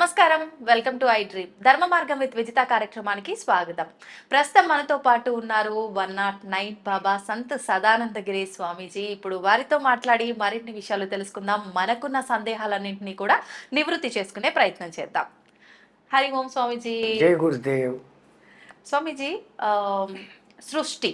నమస్కారం. Welcome to I dream ధర్మ మార్గం విత్ విజిత కార్యక్రమానికి స్వాగతం. ప్రస్తుతం మనతో పాటు ఉన్నారు 109 బాబా సంత్ సదానందగిరి స్వామీజీ. ఇప్పుడు వారితో మాట్లాడి మరిన్ని విషయాలు తెలుసుకుందాం. మనకున్న సందేహాలన్నింటినీ కూడా నివృత్తి చేసుకునే ప్రయత్నం చేద్దాం. హరి ఓం స్వామీజీ. జై గురుదేవ్. స్వామీజీ, సృష్టి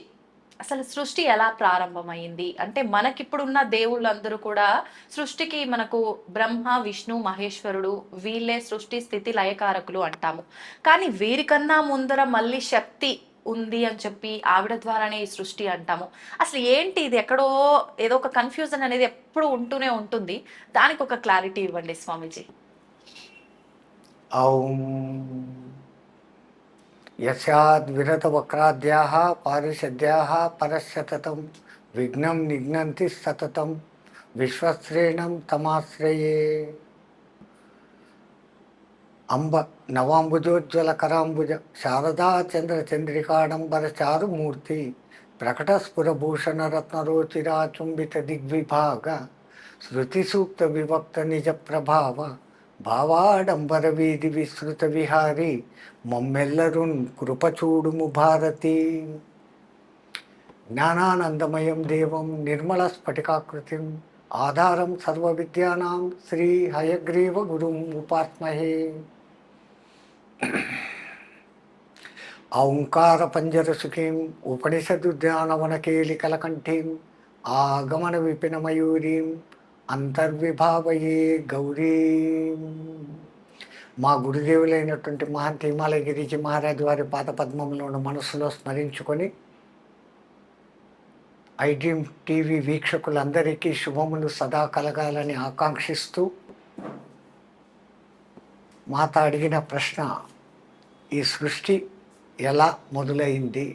అసలు సృష్టి ఎలా ప్రారంభమైంది అంటే మనకిప్పుడున్న దేవుళ్ళందరూ కూడా సృష్టికి మనకు బ్రహ్మ విష్ణు మహేశ్వరుడు వీళ్ళే సృష్టి స్థితి లయకారకులు అంటాము. కానీ వీరికన్నా ముందర మళ్ళీ శక్తి ఉంది అని చెప్పి ఆవిడ ద్వారానే ఈ సృష్టి అంటాము. అసలు ఏంటి ఇది? ఎక్కడో ఏదో ఒక కన్ఫ్యూజన్ అనేది ఎప్పుడు ఉంటూనే ఉంటుంది. దానికి ఒక క్లారిటీ ఇవ్వండి స్వామీజీ. ఔం యస్యాద్విరతవక్రాద్యాః పారిషద్యాః పరస్యతతం విఘ్నం నిఘ్నంతి సతతం విశ్వశ్రేణం తమాశ్రయే. అంబ నవాంబుజోజ్వలకరాంబుజ శారదా చంద్రచంద్రికాడంబర చారుమూర్తి ప్రకటస్ఫురభూషణరత్నరోచిరాచుంబిత దిగ్విభాగ శృతిసూక్త విభక్త నిజ ప్రభావ భావాడంబర వీధి విస్తృత విహారీ మమ్మెల్లరున్ కృపచూడుము భారతి. జ్ఞానానందమయం దేవం నిర్మల స్ఫటికాకృతిం ఆధారం సర్వ విద్యానాం శ్రీ హయగ్రీవ గురుం ఉపాస్మహే. ఔంకార పంజరసుఖీం ఉపనిషదుద్యానవనకేలికలకంఠీం ఆగమన విపిన మయూరీం అంతర్విభావయే గౌరీ. మా గురుదేవులైనటువంటి మహంత హిమాలయ గిరిజీ మహారాజ్ వారి పాదపద్మంలోని మనసులో స్మరించుకొని ఐ డ్రీమ్ టీవీ వీక్షకులందరికీ శుభములు సదా కలగాలని ఆకాంక్షిస్తూ మాత అడిగిన ప్రశ్న, ఈ సృష్టి ఎలా మొదలైంది?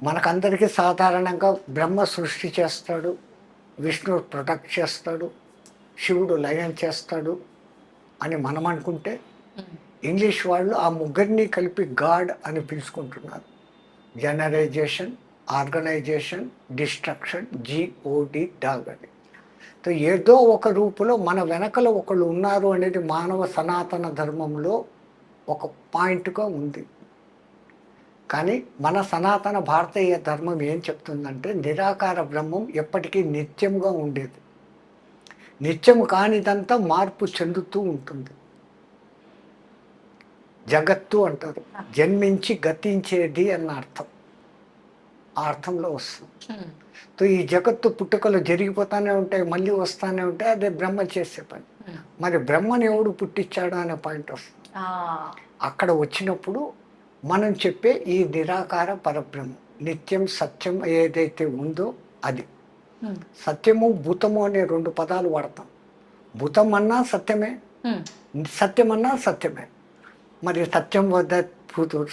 మనకందరికీ సాధారణంగా బ్రహ్మ సృష్టి చేస్తాడు, విష్ణువు ప్రొటెక్ట్ చేస్తాడు, శివుడు లయం చేస్తాడు అని మనం అనుకుంటే ఇంగ్లీష్ వాళ్ళు ఆ ముగ్గురిని కలిపి గాడ్ అని పిలుచుకుంటున్నారు. జనరైజేషన్, ఆర్గనైజేషన్, డిస్ట్రక్షన్, జిఓడి డాగ్ అని. సో ఏదో ఒక రూపులో మన వెనకలో ఒకళ్ళు ఉన్నారు అనేది మానవ సనాతన ధర్మంలో ఒక పాయింట్గా ఉంది. కానీ మన సనాతన భారతీయ ధర్మం ఏం చెప్తుందంటే నిరాకార బ్రహ్మం ఎప్పటికీ నిత్యంగా ఉండేది. నిత్యము కానిదంతా మార్పు చెందుతూ ఉంటుంది. జగత్తు అంటారు, జన్మించి గతించేది అన్న అర్థం, ఆ అర్థంలో వస్తుంది. సో ఈ జగత్తు పుట్టుకలు జరిగిపోతానే ఉంటాయి, మళ్ళీ వస్తానే ఉంటాయి. అదే బ్రహ్మ చేసే పని. మరి బ్రహ్మని ఎవడు పుట్టించాడు అనే పాయింట్ వస్తుంది. అక్కడ వచ్చినప్పుడు మనం చెప్పే ఈ నిరాకార పరబ్రహ్మం నిత్యం సత్యం ఏదైతే ఉందో అది. సత్యము భూతము అనే రెండు పదాలు వాడతాం. భూతం అన్నా సత్యమే, సత్యం అన్నా సత్యమే. మరి సత్యం వద్ద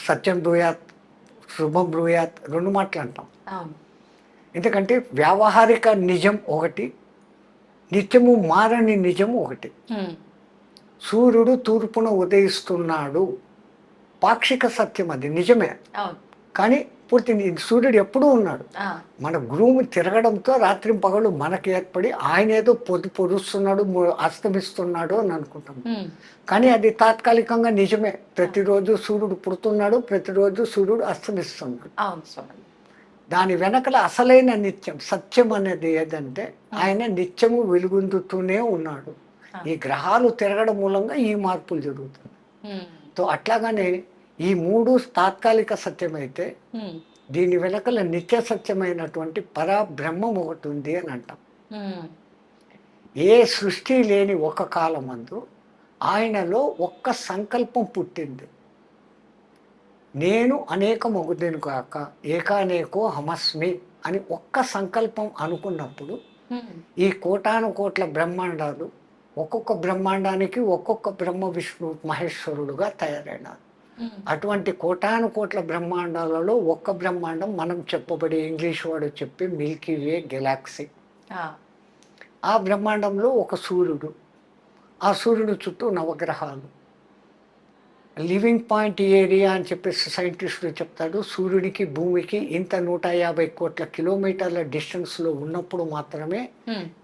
సత్యం బ్రూయాత్, శుభం బ్రూయాత్ రెండు మాటలు అంటాం. ఎందుకంటే వ్యావహారిక నిజం ఒకటి, నిత్యము మారని నిజం ఒకటి. సూర్యుడు తూర్పున ఉదయిస్తున్నాడు, పాక్షిక సత్యం, అది నిజమే. కానీ పూర్తి సూర్యుడు ఎప్పుడూ ఉన్నాడు. మన భూమి తిరగడంతో రాత్రి పగలు మనకి ఏర్పడి ఆయన ఏదో పొడుస్తున్నాడు, అస్తమిస్తున్నాడు అని అనుకుంటాం. కానీ అది తాత్కాలికంగా నిజమే. ప్రతిరోజు సూర్యుడు పుడుతున్నాడు, ప్రతిరోజు సూర్యుడు అస్తమిస్తున్నాడు. దాని వెనకల అసలైన నిత్యం సత్యం అనేది ఏదంటే ఆయన నిత్యము వెలుగొందుతూనే ఉన్నాడు. ఈ గ్రహాలు తిరగడం మూలంగా ఈ మార్పులు జరుగుతుంది. సో అట్లాగానే ఈ మూడు తాత్కాలిక సత్యమైతే దీని వెనకల నిత్య సత్యమైనటువంటి పరబ్రహ్మం ఒకటి ఉంది అని అంటాం. ఏ సృష్టి లేని ఒక కాలమందు ఆయనలో ఒక్క సంకల్పం పుట్టింది. నేను అనేకమగుదును కాక ఏకానేకో హమస్మి అని ఒక్క సంకల్పం అనుకున్నప్పుడు ఈ కోటాను కోట్ల బ్రహ్మాండాలు ఒక్కొక్క బ్రహ్మాండానికి ఒక్కొక్క బ్రహ్మ విష్ణు మహేశ్వరుడుగా తయారైనారు. అటువంటి కోటాను కోట్ల బ్రహ్మాండాలలో ఒక్క బ్రహ్మాండం మనం చెప్పబడే ఇంగ్లీష్ వాడు చెప్పి మిల్కీ వే గెలాక్సీ. ఆ బ్రహ్మాండంలో ఒక సూర్యుడు, ఆ సూర్యుడు చుట్టూ నవగ్రహాలు. లివింగ్ పాయింట్ ఏరియా అని చెప్పేసి సైంటిస్టులు చెప్తాడు. సూర్యుడికి భూమికి ఇంత 150 కోట్ల కిలోమీటర్ల డిస్టెన్స్లో ఉన్నప్పుడు మాత్రమే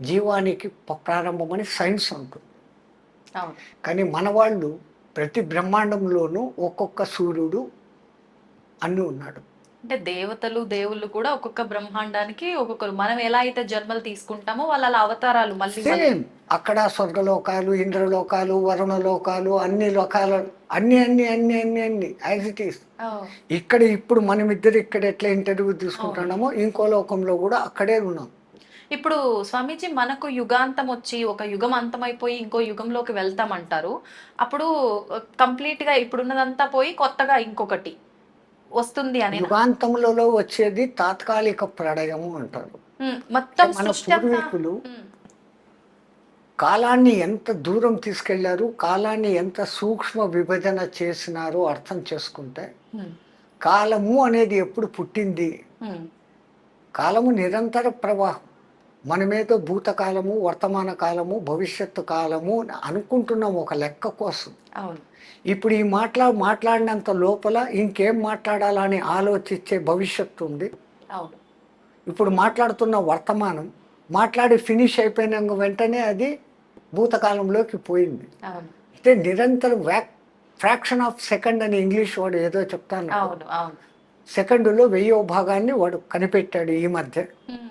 జీవానికి ప్రారంభమని సైన్స్ ఉంటుంది. అవును. కానీ మన వాళ్ళు ప్రతి బ్రహ్మాండంలోనూ ఒక్కొక్క సూర్యుడు అన్ని ఉన్నాడు. అంటే దేవతలు, దేవుళ్ళు కూడా ఒక్కొక్క బ్రహ్మాండానికి ఒక్కొక్కరు. మనం ఎలా అయితే జన్మలు తీసుకుంటామో వాళ్ళు అలా అవతారాలు మళ్ళీ మళ్ళీ. సేమ్ అక్కడ స్వర్గలోకాలు, ఇంద్రలోకాలు, వరుణలోకాలు, అన్ని లోకాలు, అన్ని అన్ని అన్ని అన్ని అన్ని యాజ్ ఇట్ ఈస్. ఓహ్! ఇక్కడ ఇప్పుడు మనమిద్దరు ఇక్కడ ఎట్లా ఇంటర్వ్యూ అవును. తీసుకుంటున్నామో ఇంకో లోకంలో కూడా అక్కడే ఉన్నాం. ఇప్పుడు స్వామీజీ మనకు యుగాంతం వచ్చి ఒక యుగం అంతమైపోయి ఇంకో యుగంలోకి వెళ్తామంటారు. అప్పుడు కంప్లీట్‌గా ఇప్పుడున్నదంతా పోయి కొత్తగా ఇంకొకటి వస్తుంది అనేనా? యుగాంతములలో వచ్చేది తాత్కాలిక ప్రళయము అంటారు. మొత్తం మన సృష్టి అంతా. పూర్వీకులు హ్మ్. కాలాన్ని ఎంత దూరం తీసుకెళ్లారు, కాలాన్ని ఎంత సూక్ష్మ విభజన చేసినారో అర్థం చేసుకుంటే, హ్మ్. కాలము అనేది ఎప్పుడు పుట్టింది, హ్మ్. కాలము నిరంతర ప్రవాహం. మనమేదో భూతకాలము, వర్తమాన కాలము, భవిష్యత్తు కాలము అని అనుకుంటున్నాం ఒక లెక్క కోసం. అవును. ఇప్పుడు ఈ మాట్లాడినంత లోపల ఇంకేం మాట్లాడాలని ఆలోచించే భవిష్యత్తు ఉంది. అవును. ఇప్పుడు మాట్లాడుతున్న వర్తమానం మాట్లాడి ఫినిష్ అయిపోయిన వెంటనే అది భూతకాలంలోకి పోయింది. అవును. అంటే నిరంతరం ఫ్రాక్షన్ ఆఫ్ సెకండ్ అని ఇంగ్లీష్ వాడు ఏదో చెప్తాను. అవును. అవును. సెకండులో 1000వ భాగాన్ని వాడు కనిపెట్టాడు ఈ మధ్య. హ్మ్.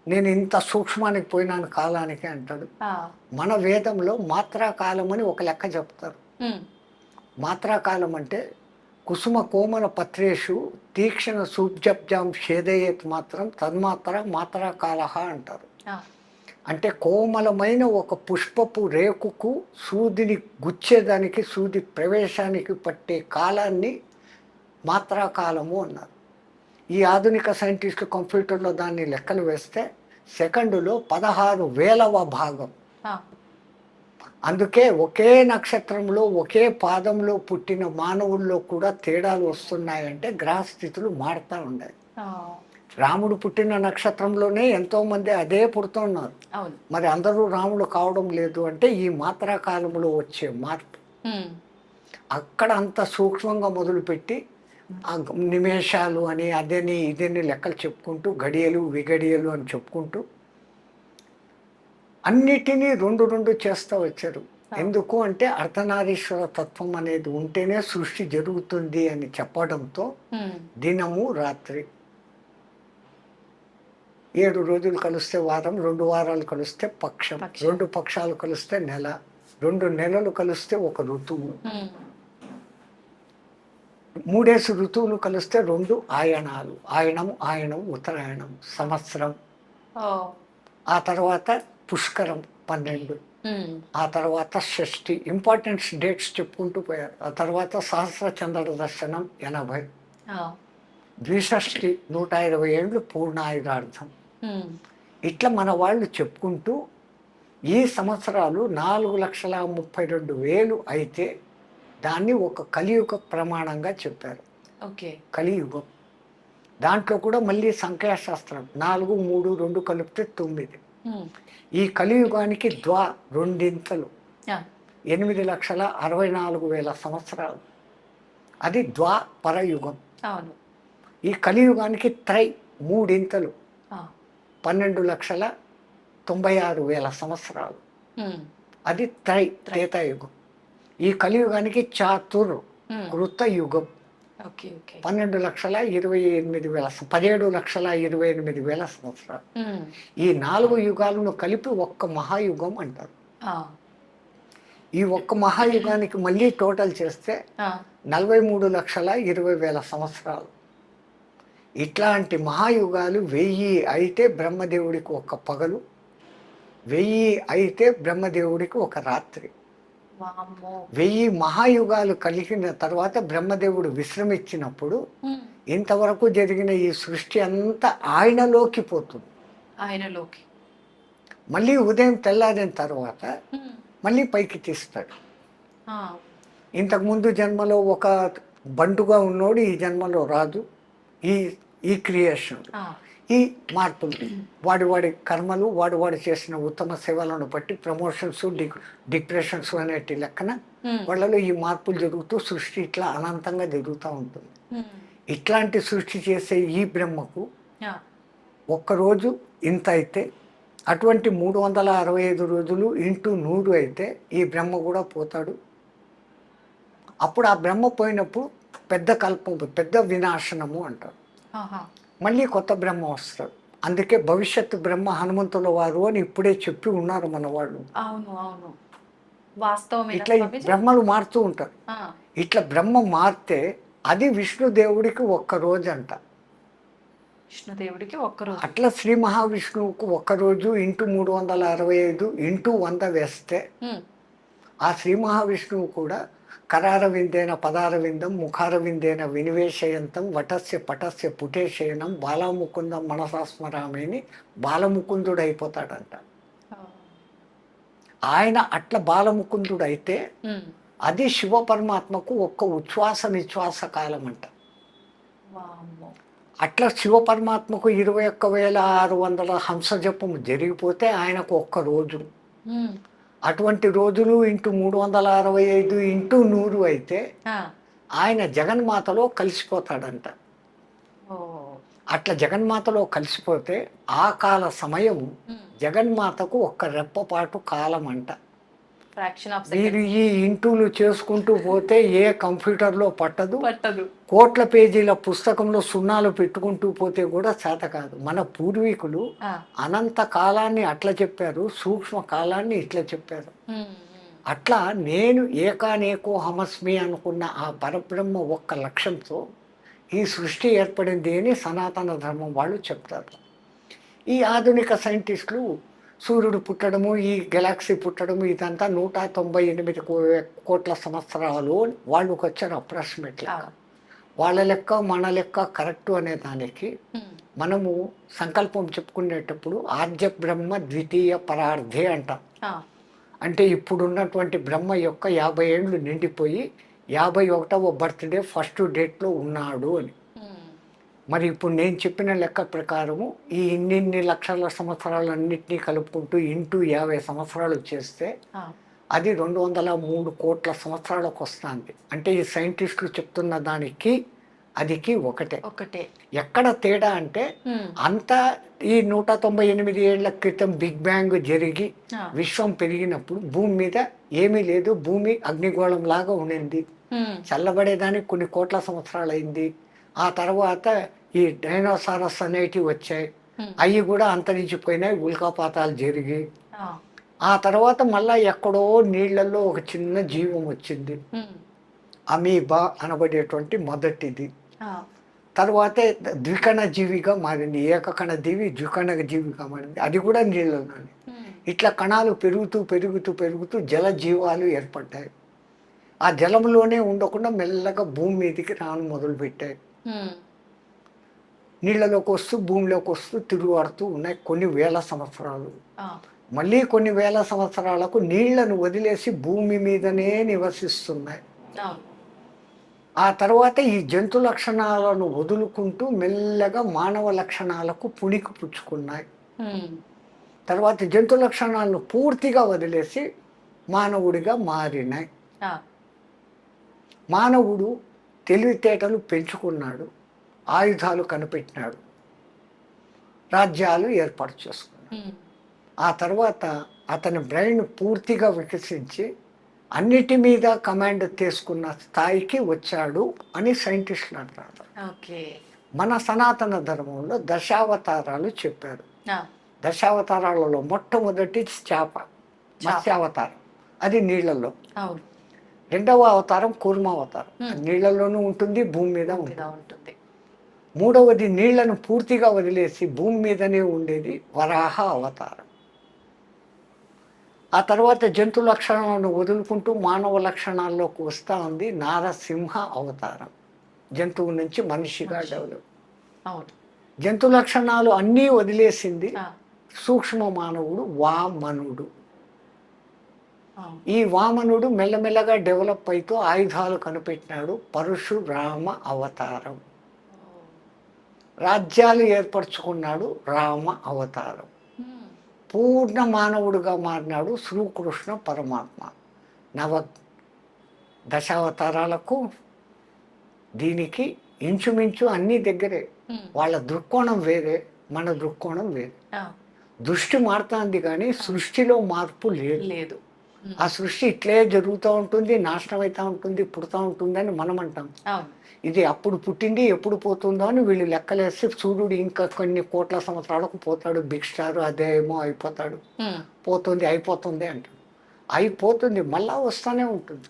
నేను ఇంత సూక్ష్మానికి పోయినాను కాలానికి అంటాడు. ఆ! మన వేదంలో మాత్రా కాలం అని ఒక లెక్క చెప్తారు. హ్మ్. మాత్రా కాలం అంటే కుసుమ కోమల పత్రేషు తీక్షణ సూబ్జబ్జాం షేదయేత్ మాత్రం తన్మాత్ర మాత్రా కాలహ అంటారు. ఆ! అంటే కోమలమైన ఒక పుష్పపు రేకుకు సూదిని గుచ్చేదానికి, సూది ప్రవేశానికి పట్టే కాలాన్ని మాత్రా కాలము అన్నారు. ఈ ఆధునిక సైంటిస్టు కంప్యూటర్లో దాన్ని లెక్కలు వేస్తే సెకండులో 16,000వ భాగం. ఆ! అందుకే ఒకే నక్షత్రంలో ఒకే పాదంలో పుట్టిన మానవుల్లో కూడా తేడాలు వస్తున్నాయంటే గ్రహస్థితులు మారుతూ ఉన్నాయి. ఆ! రాముడు పుట్టిన నక్షత్రంలోనే ఎంతోమంది అదే పుడుతున్నారు. అవును. మరి అందరూ రాముడు కావడం లేదు అంటే ఈ మాత్రా కాలంలో వచ్చే మార్పు. హ్మ్. అక్కడ అంత సూక్ష్మంగా మొదలుపెట్టి ఆ నిమేషాలు అని అదని ఇదని లెక్కలు చెప్పుకుంటూ గడియలు విగడియలు అని చెప్పుకుంటూ అన్నిటినీ రెండు రెండు చేస్తూ వచ్చారు. ఎందుకు అంటే అర్ధనారీశ్వర తత్వం అనేది ఉంటేనే సృష్టి జరుగుతుంది అని చెప్పడంతో హ్మ్. దినము రాత్రి 7 రోజులు కలిస్తే వారం, 2 వారాలు కలిస్తే పక్షం, 2 పక్షాలు కలిస్తే నెల, 2 నెలలు కలిస్తే ఒక ఋతువు, హ్మ్. 3 ఋతువులు కలిస్తే 2 ఆయనాలు, ఆయనం ఉత్తరాయణం సంవత్సరం. ఓహ్! ఆ తర్వాత పుష్కరం 12, హ్మ్. ఆ తర్వాత షష్ఠి, ఇంపార్టెంట్ డేట్స్ చెప్పుకుంటూ పోయారు. ఆ తర్వాత సహస్ర చంద్ర దర్శనం 80, ఆ! ద్విషష్ఠి 120 ఏళ్ళు పూర్ణాయుధార్థం. హ్మ్. ఇట్లా మన వాళ్ళు చెప్పుకుంటూ ఈ సంవత్సరాలు 4,32,000 అయితే దాన్ని ఒక కలియుగ ప్రమాణంగా చెప్పారు. ఓకే. కలియుగం దాంట్లో కూడా మళ్ళీ సంఖ్యాశాస్త్రం 4, 3, 2 కలిపితే 9. హ్మ్. ఈ కలియుగానికి రెండింతలు ఆ! 8,64,000 సంవత్సరాలు. అది ద్వాపరయుగం. అవును. ఈ కలియుగానికి మూడింతలు ఆ! 12,96,000 సంవత్సరాలు. హ్మ్. అది త్రేతాయుగం. ఈ కలియుగానికి హ్మ్. కృతయుగం. ఓకే. ఓకే. 17,28,000 సంవత్సరాలు. హ్మ్. ఈ 4 యుగాలను కలిపి ఒక్క మహాయుగం అంటారు. ఆ! ఈ ఒక్క మహాయుగానికి మళ్ళీ టోటల్ చేస్తే ఆ! 43,20,000 సంవత్సరాలు. ఇట్లాంటి మహాయుగాలు 1000 అయితే బ్రహ్మదేవుడికి ఒక పగలు, 1000 అయితే బ్రహ్మదేవుడికి ఒక రాత్రి. వామ్మో! 1000 మహాయుగాలు కలిగిన తర్వాత బ్రహ్మదేవుడు విశ్రమించినప్పుడు హ్మ్. ఇంతవరకు జరిగిన ఈ సృష్టి అంతా ఆయనలోకి పోతుంది. ఆయనలోకి. మళ్ళీ ఉదయం తెల్లారిన తర్వాత హ్మ్. మళ్ళీ పైకి తీస్తాడు. ఆ! ఇంతకుముందు జన్మలో ఒక బంటుగా ఉన్నోడు ఈ జన్మలో రాదు. ఈ ఈ క్రియేషన్, ఆ! ఈ మార్పులు, వాడి కర్మలు, వాడు చేసిన ఉత్తమ సేవలను బట్టి ప్రమోషన్స్, డిప్రెషన్స్ అనేటి లెక్కన హ్మ్. వాళ్ళలో ఈ మార్పులు జరుగుతూ సృష్టి ఇట్లా అనంతంగా జరుగుతూ ఉంటుంది. హ్మ్. ఇట్లాంటి సృష్టి చేసే ఈ బ్రహ్మకు ఆ! ఒక్కరోజు ఇంత అయితే అటువంటి 365 రోజులు ఇంటూ 100 అయితే ఈ బ్రహ్మ కూడా పోతాడు. అప్పుడు ఆ బ్రహ్మ పోయినప్పుడు పెద్ద కల్పం, పెద్ద వినాశనము అంటారు. ఆహా. మళ్ళీ కొత్త బ్రహ్మ వస్తాడు. అందుకే భవిష్యత్తు బ్రహ్మ హనుమంతుల వారు అని ఇప్పుడే చెప్పి ఉన్నారు మన వాళ్ళు. అవును అవును, వాస్తవమేనా ఇట్లా ఈ స్వామీజీ? బ్రహ్మలు మారుతూ ఉంటారు. ఆ, ఇట్లా బ్రహ్మ మారితే అది విష్ణుదేవుడికి ఒక్క రోజు అంట. విష్ణుదేవుడికి ఒక్కరోజు. అట్లా శ్రీ మహావిష్ణువుకు ఒక్కరోజు ఇంటూ 365 ఇంటూ 100 వేస్తే ఉమ్, ఆ శ్రీ మహావిష్ణువు కూడా కరారవిందేన పదారవిందం ముఖారవిందేన వినివేశయంతం వటస్య పటస్య పుటేశయనం బాలముకుందం మనసాస్మరామేని బాలముకుందుడు అయిపోతాడంట. ఆ, ఆయన అట్లా బాలముకుందుడు అయితే ఉమ్, అది శివ పరమాత్మకు ఒక్క ఉచ్ఛ్వాస నిశ్వాస కాలం అంట. వామ్మో. అట్లా శివ పరమాత్మకు 21,600 హంస జపం జరిగిపోతే ఆయనకు ఒక్క రోజు. ఉమ్, అటువంటి రోజులు ఇంటూ 365 ఇంటూ 100 అయితే ఆ, ఆయన జగన్మాతలో కలిసిపోతాడంట. ఓ, అట్లా జగన్మాతలో కలిసిపోతే ఆ కాల సమయం ఉమ్, జగన్మాతకు ఒక్క రెప్పపాటు కాలం అంట. ఫ్రాక్షన్ ఆఫ్ మీరు సెకండ్. ఈ ఇంటూలు చేసుకుంటూ పోతే ఏ కంప్యూటర్లో పట్టదు, పట్టదు. కోట్ల పేజీల పుస్తకంలో సున్నాలు పెట్టుకుంటూ పోతే కూడా చేత కాదు. మన పూర్వీకులు ఆ, అనంత కాలాన్ని అట్లా చెప్పారు, సూక్ష్మ కాలాన్ని ఇట్లా చెప్పారు. ఉమ్, ఉమ్, అట్లా నేను ఏకానేకో హమస్మి అనుకున్న ఆ పరబ్రహ్మ ఒక్క లక్ష్యంతో ఈ సృష్టి ఏర్పడింది అని సనాతన ధర్మం వాళ్ళు చెప్తారు. ఈ ఆధునిక సైంటిస్టులు సూర్యుడు పుట్టడము, ఈ గెలాక్సీ పుట్టడము ఇదంతా 198 కోట్ల సంవత్సరాలు వాళ్ళకి వచ్చారు అప్రాక్సిమేట్లీ. ఆ, వాళ్ళ లెక్క మన లెక్క కరెక్టు అనే దానికి ఉమ్, మనము సంకల్పం చెప్పుకునేటప్పుడు ఆద్య బ్రహ్మ ద్వితీయ పరార్థే అంటాం. ఆ, అంటే ఇప్పుడున్నటువంటి బ్రహ్మ యొక్క 50 ఏళ్ళు నిండిపోయి 51వ బర్త్డే ఫస్ట్ డేట్లో ఉన్నాడు అని. ఉమ్, మరి ఇప్పుడు నేను చెప్పిన లెక్క ప్రకారము ఈ ఇన్ని లక్షల సంవత్సరాలన్నింటినీ కలుపుకుంటూ ఇంటూ 50 సంవత్సరాలు చేస్తే ఆ, అది 203 కోట్ల సంవత్సరాలకు వస్తుంది. అంటే ఈ సైంటిస్టులు చెప్తున్న దానికి అదికి ఒకటే. ఒకటే. ఎక్కడ తేడా అంటే ఉమ్, అంతా ఈ 198 ఏళ్ల క్రితం బిగ్ బ్యాంగ్ జరిగి ఆ, విశ్వం పెరిగినప్పుడు భూమి మీద ఏమీ లేదు, భూమి అగ్నిగోళం లాగా ఉండింది. ఉమ్, చల్లబడేదానికి కొన్ని కోట్ల సంవత్సరాలు అయింది. ఆ తర్వాత ఈ డైనోసారస్ అనేటివి వచ్చాయి, ఉమ్, అవి కూడా అంతరించిపోయినాయి, ఉల్కాపాతాలు జరిగి. ఆ, ఆ తర్వాత మళ్ళా ఎక్కడో నీళ్లలో ఒక చిన్న జీవం వచ్చింది, ఉమ్, అమీబా అనబడేటువంటి మొదటిది. ఆ, తర్వాతే ద్వికణ జీవిగా మారింది, ఏకకణ జీవి ద్వికణ జీవిగా మారింది, అది కూడా నీళ్ళలోనే. ఉమ్, ఇట్లా కణాలు పెరుగుతూ పెరుగుతూ పెరుగుతూ జల జీవాలు ఏర్పడ్డాయి. ఆ జలంలోనే ఉండకుండా మెల్లగా భూమి మీదకి రాను మొదలుపెట్టాయి. ఉమ్, నీళ్ళలోకి వస్తూ భూమిలోకి వస్తూ తిరుగుడుతూ ఉన్నాయి కొన్ని వేల సంవత్సరాలు. ఆ, మళ్ళీ కొన్ని వేల సంవత్సరాలకు నీళ్లను వదిలేసి భూమి మీదనే నివసిస్తున్నాయి. అవును. ఆ తర్వాత ఈ జంతు లక్షణాలను వదులుకుంటూ మెల్లగా మానవ లక్షణాలకు పుణికి పుచ్చుకున్నాయి. ఉమ్, తర్వాత జంతు లక్షణాలను పూర్తిగా వదిలేసి మానవుడిగా మారినాయి. ఆ, మానవుడు తెలివితేటలు పెంచుకున్నాడు, ఆయుధాలు కనిపెట్టినాడు, రాజ్యాలు ఏర్పాటు చేసుకున్నాడు. ఉమ్, ఆ తర్వాత అతని బ్రెయిన్ పూర్తిగా వికసించి అన్నిటి మీద కమాండ్ తీసుకున్న స్థాయికి వచ్చాడు అని సైంటిస్టులు అంటారు. ఓకే. మన సనాతన ధర్మంలో దశావతారాలు చెప్పారు. ఆ, దశావతారాలలో మొట్టమొదటి చేప, మత్స్యావతారం, అది నీళ్ళల్లో. అవును. రెండవ అవతారం కూర్మావతారం, నీళ్ళలోనూ ఉంటుంది, భూమి మీద ఉంటుంది. ఇలా ఉంటుంది. మూడవది నీళ్లను పూర్తిగా వదిలేసి భూమి మీదనే ఉండేది, వరాహ అవతారం. ఆ తర్వాత జంతు లక్షణాలను వదులుకుంటూ మానవ లక్షణాల్లోకి వస్తూ ఉంది, నారసింహ అవతారం. జంతువు నుంచి మనిషిగా డెవలప్. అవును. జంతు లక్షణాలు అన్నీ వదిలేసింది ఆ, సూక్ష్మ మానవుడు వామనుడు. అవును. ఈ వామనుడు మెల్లమెల్లగా డెవలప్ అవుతూ ఆయుధాలు కనిపెట్టినాడు, పరశురామ అవతారం. రాజ్యాలు ఏర్పరచుకున్నాడు, రామ అవతారం. ఉమ్, పూర్ణ మానవుడిగా మారినాడు, శ్రీకృష్ణ పరమాత్మ. నవ దశావతారాలకు దీనికి ఇంచుమించు అన్నీ దగ్గరే. ఉమ్, వాళ్ళ దృక్కోణం వేరే, మన దృక్కోణం వేరే. ఆ, దృష్టి మారుతుంది కానీ సృష్టిలో మార్పు లేదు. లేదు. ఆ సృష్టి ఇట్లే జరుగుతూ ఉంటుంది, నాశనం అవుతూ ఉంటుంది, పుడుతూ ఉంటుంది అని మనం అంటాం. అవును. ఇది అప్పుడు పుట్టింది ఎప్పుడు పోతుందో అని వీళ్ళు లెక్కలేసి సూర్యుడు ఇంకా కొన్ని కోట్ల సంవత్సరాలకు పోతాడు, బిగ్ స్టార్ అదేమో అయిపోతాడు, పోతుంది అయిపోతుంది అంటాడు. అయిపోతుంది మళ్ళా వస్తూనే ఉంటుంది.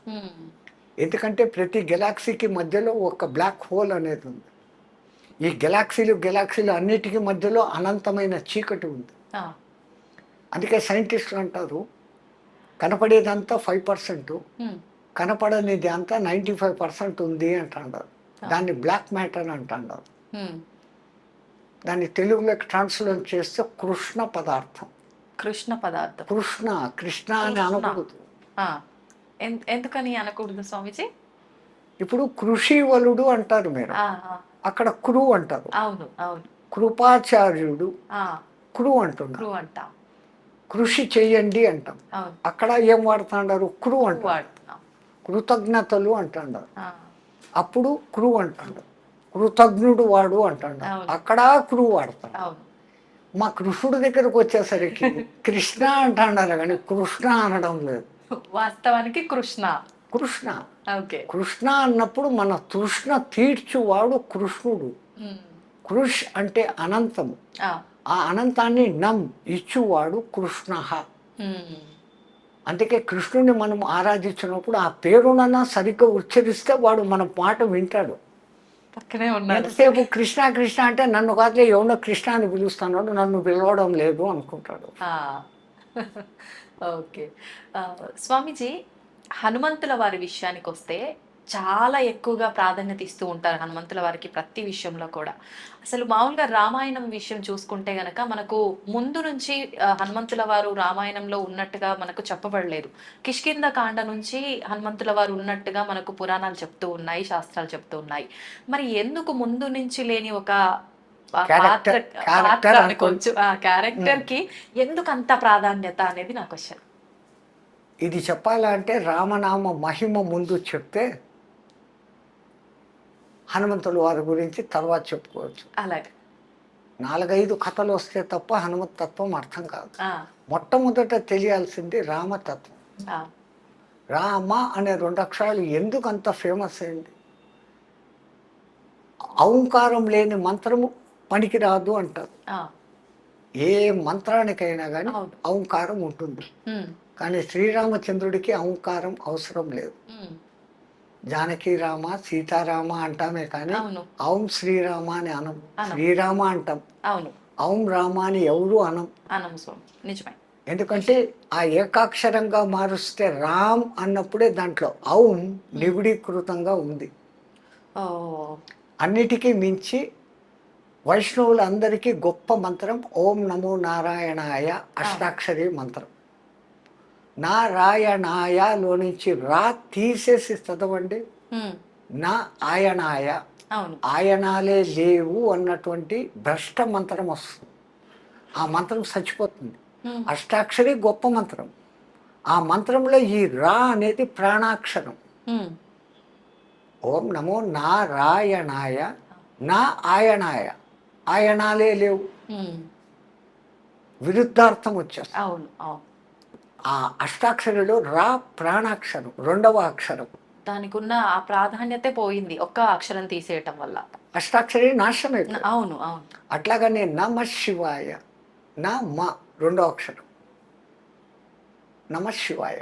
ఎందుకంటే ప్రతి గెలాక్సీకి మధ్యలో ఒక బ్లాక్ హోల్ అనేది ఉంది. ఈ గెలాక్సీలు అన్నిటికీ మధ్యలో అనంతమైన చీకటి ఉంది. అందుకే సైంటిస్టులు అంటారు కనపడేదంతా 5%, కనపడనిది అంతా 95% ఉంది అంటారు. దాన్ని బ్లాక్ మ్యాటర్ అంటారు. దాన్ని తెలుగులోకి ట్రాన్స్లేట్ చేస్తే కృష్ణ పదార్థం. కృష్ణ అని అనకూడదు. ఎందుకని అనకూడదు స్వామిజీ? ఇప్పుడు కృషివలుడు అంటారు మీరు, అక్కడ క్రూ అంటారు. అవును అవును. కృపాచార్యుడు క్రూ అంటున్నారు. కృషి చెయ్యండి అంటాం. అక్కడ ఏం వాడుతున్నారు? క్రూ అంటారు. కృతజ్ఞతలు అంటున్నారు. అప్పుడు క్రూ అంటాడు. కృతజ్ఞుడు వాడు అంటాడు. అక్కడ క్రూ వాడతాడు. మా కృష్ణుడి దగ్గరకు వచ్చేసరికి కృష్ణ అంటున్నారు కానీ కృష్ణ అనడం లేదు. వాస్తవానికి కృష్ణ కృష్ణ అన్నప్పుడు మన తృష్ణ తీర్చువాడు కృష్ణుడు. కృష్ అంటే అనంతము. ఆ అనంతాన్ని ఇచ్చువాడు కృష్ణ. అందుకే కృష్ణుని మనం ఆరాధించినప్పుడు ఆ పేరునన్నా సరిగ్గా ఉచ్చరిస్తే వాడు మన మాట వింటాడు. ఎంతసేపు కృష్ణ కృష్ణ అంటే నన్ను కాదులే ఎవడో కృష్ణ అని పిలుస్తున్నాడు, నన్ను పిలవడం లేదు అనుకుంటాడు. ఓకే స్వామీజీ, హనుమంతుల వారి విషయానికి వస్తే చాలా ఎక్కువగా ప్రాధాన్యత ఇస్తూ ఉంటారు హనుమంతుల వారికి ప్రతి విషయంలో కూడా. అసలు మామూలుగా రామాయణం విషయం చూసుకుంటే గనక మనకు ముందు నుంచి హనుమంతుల వారు రామాయణంలో ఉన్నట్టుగా మనకు చెప్పబడలేదు. కిష్కింద కాండ నుంచి హనుమంతుల వారు ఉన్నట్టుగా మనకు పురాణాలు చెప్తూ ఉన్నాయి, శాస్త్రాలు చెప్తూ ఉన్నాయి. మరి ఎందుకు ముందు నుంచి లేని ఒక క్యారెక్టర్ కి ఎందుకు అంత ప్రాధాన్యత అనేది నా క్వశ్చన్. ఇది చెప్పాలంటే రామనామ మహిమ ముందు చెప్తే హనుమంతుల వారి గురించి తర్వాత చెప్పుకోవచ్చు. అలాగే 4-5 కథలు వస్తే తప్ప హనుమత్ తత్వం అర్థం కాదు. మొట్టమొదట తెలియాల్సింది రామతత్వం. రామ అనే 2 అక్షరాలు ఎందుకు అంత ఫేమస్ అయింది? ఔంకారం లేని మంత్రము పనికిరాదు అంటారు. ఏ మంత్రానికైనా కానీ ఔంకారం ఉంటుంది. కానీ శ్రీరామచంద్రుడికి ఔంకారం అవసరం లేదు. జానకి రామ సీతారామ అంటామే కానీ ఔం శ్రీరామ అని అనం. శ్రీరామ అంటాం, ఔం రామ అని ఎవరు అనం. ఎందుకంటే ఆ ఏకాక్షరంగా మారుస్తే రామ్ అన్నప్పుడే దాంట్లో ఔం నిగుడీకృతంగా ఉంది. అన్నిటికీ మించి వైష్ణవులందరికీ గొప్ప మంత్రం ఓం నమో నారాయణాయ అష్టాక్షరి మంత్రం. నారాయణాయలో నుంచి రా తీసేసి చదవండి. నా ఆయనాయ, ఆయనాలే లేవు అన్నటువంటి భ్రష్ట మంత్రం వస్తుంది. ఆ మంత్రం చచ్చిపోతుంది. అష్టాక్షరి గొప్ప మంత్రం. ఆ మంత్రంలో ఈ రా అనేది ప్రాణాక్షరం. ఓం నమో నారాయణాయ, నా ఆయనాయ, ఆయనాలే లేవు, విరుద్ధార్థం వచ్చేస్తుంది. ఆ అష్టాక్షరిలో రా ప్రాణాక్షరం, 2వ అక్షరం. దానికి ఉన్న ఆ ప్రాధాన్యత పోయింది ఒక్క అక్షరం తీసేయటం వల్ల. అష్టాక్షరి నాశనం అయిపోయింది. అవును అవును. అట్లాగనే నమ శివాయ, నా మా 2వ అక్షరం నమ శివాయ.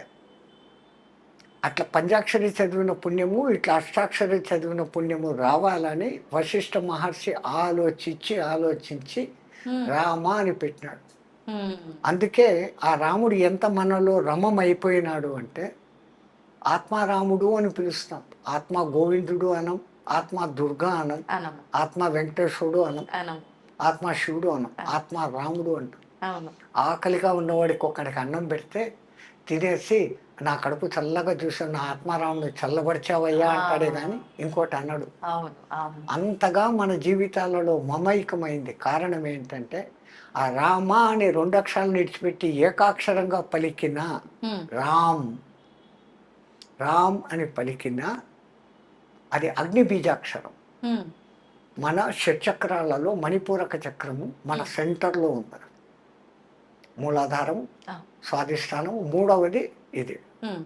అట్లా పంచాక్షరి చదివిన పుణ్యము, ఇట్లా అష్టాక్షరి చదివిన పుణ్యము రావాలని వశిష్ఠ మహర్షి ఆలోచించి రామ అని పెట్టినాడు. అందుకే ఆ రాముడు ఎంత మనలో రమమైపోయినాడు అంటే ఆత్మారాముడు అని పిలుస్తాం. ఆత్మ గోవిందుడు అనం, ఆత్మ దుర్గా అనం, ఆత్మ వెంకటేశ్వరుడు అనం, ఆత్మ శివుడు అనం, ఆత్మ రాముడు అంటాం. ఆకలిగా ఉన్నవాడికి ఒక్కడికి అన్నం పెడితే తినేసి నా కడుపు చల్లగా చూసాను, నా ఆత్మారాముడు చల్లబడిచావయ్యా అంటాడే కానీ ఇంకోటి అన్నాడు. అంతగా మన జీవితాలలో మమైకమైంది. కారణం ఏంటంటే ఆ రామ అనే 2 అక్షరాలను విడిచిపెట్టి ఏకాక్షరంగా పలికిన రామ్ అని పలికిన అది అగ్ని బీజాక్షరం. మన షట్చక్రాలలో మణిపూరక చక్రము మన సెంటర్లో ఉంది. మూలాధారం, ఆ. స్వాధిష్టానం, మూడవది ఇది. ఉమ్.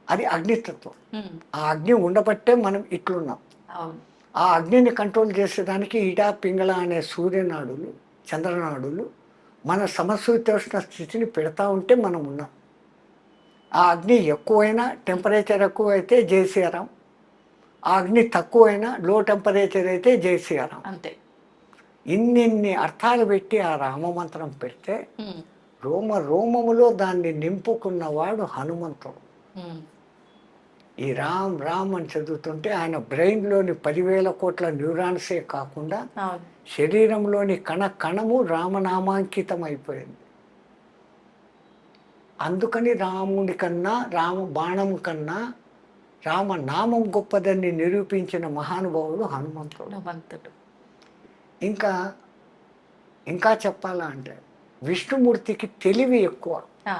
అది అగ్నితత్వం. ఉమ్. ఆ అగ్ని ఉండబట్టే మనం ఇట్లున్నాం. అవును. ఆ అగ్నిని కంట్రోల్ చేసేదానికి ఇడా పింగళ అనే సూర్యనాడులు, చంద్రనాడులు మన సమశీతోష్ణ స్థితిని పెడతా ఉంటే మనం ఉన్నాం. ఆ అగ్ని ఎక్కువైనా, టెంపరేచర్ ఎక్కువైతే జై శ్రీరాం, ఆ అగ్ని తక్కువైనా లో టెంపరేచర్ అయితే జై శ్రీరాం. అంతే. ఇన్నిన్ని అర్థాలు పెట్టి ఆ రామమంత్రం పెడితే ఉమ్. రోమ రోమములో దాన్ని నింపుకున్నవాడు హనుమంతుడు. ఉమ్. ఈ రామ్ రామ్ అని చదువుతుంటే ఆయన బ్రెయిన్లోని 10,000 కోట్ల న్యూరాన్సే కాకుండా అవును. శరీరంలోని కణ కణము రామనామాంకితం అయిపోయింది. అందుకని రాముడి కన్నా, రామ బాణం కన్నా రామనామం గొప్పదని నిరూపించిన మహానుభావుడు హనుమంతుడు. హనుమంతుడు. ఇంకా ఇంకా చెప్పాలా అంటే విష్ణుమూర్తికి తెలివి ఎక్కువ. ఆ.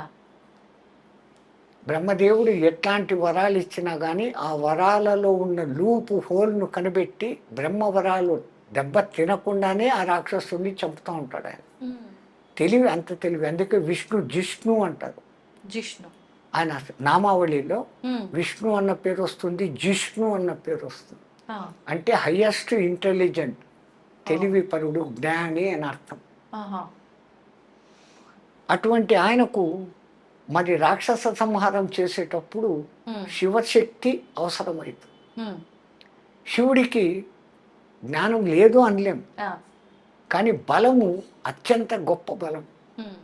బ్రహ్మదేవుడు ఎట్లాంటి వరాలు ఇచ్చినా కానీ ఆ వరాలలో ఉన్న లూపు హోల్ను కనిపెట్టి బ్రహ్మవరాలు దెబ్బ తినకుండానే ఆ రాక్షసుని చంపుతూ ఉంటాడు ఆయన. ఉమ్. తెలివి అంత తెలివి. అందుకే జిష్ణు అంటారు. జిష్ణు. ఆయన నామావళిలో ఉమ్. విష్ణు అన్న పేరు వస్తుంది, జిష్ణు అన్న పేరు వస్తుంది. ఆ. అంటే హయ్యెస్ట్ ఇంటెలిజెంట్, తెలివి పరుడు, జ్ఞాని అని అర్థం. ఆహా. అటువంటి ఆయనకు మరి రాక్షస సంహారం చేసేటప్పుడు ఉమ్. శివశక్తి అవసరమవుతుంది. ఉమ్. శివుడికి జ్ఞానం లేదు అనలేం, ఆ. కానీ బలము అత్యంత గొప్ప బలం. ఉమ్.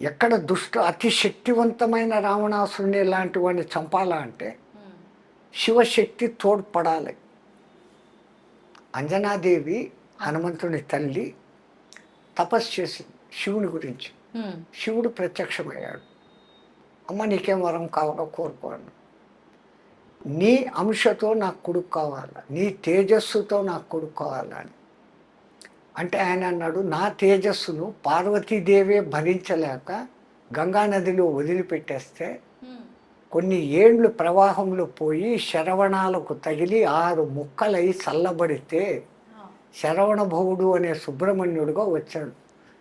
ఎక్కడ అతి శక్తివంతమైన రావణాసురుని లాంటి వాడిని చంపాలా అంటే ఉమ్. శివశక్తి తోడ్పడాలి. అంజనాదేవి హనుమంతుని తల్లి తపస్సు చేసింది శివుని గురించి. ఉమ్. శివుడు ప్రత్యక్షమయ్యాడు. అమ్మ నీకేం వరం కావాలో కోరుకోను, నీ అంశతో నాకు కొడుకు కావాలా, నీ తేజస్సుతో నాకు కొడుకు కావాలా అని. అంటే ఆయన అన్నాడు, నా తేజస్సును పార్వతీదేవే భరించలేక గంగానదిలో వదిలిపెట్టేస్తే ఉమ్. కొన్ని ఏండ్లు ప్రవాహంలో పోయి శరవణాలకు తగిలి 6 ముక్కలై చల్లబడితే ఆ. శరవణభవుడు అనే సుబ్రహ్మణ్యుడుగా వచ్చాడు.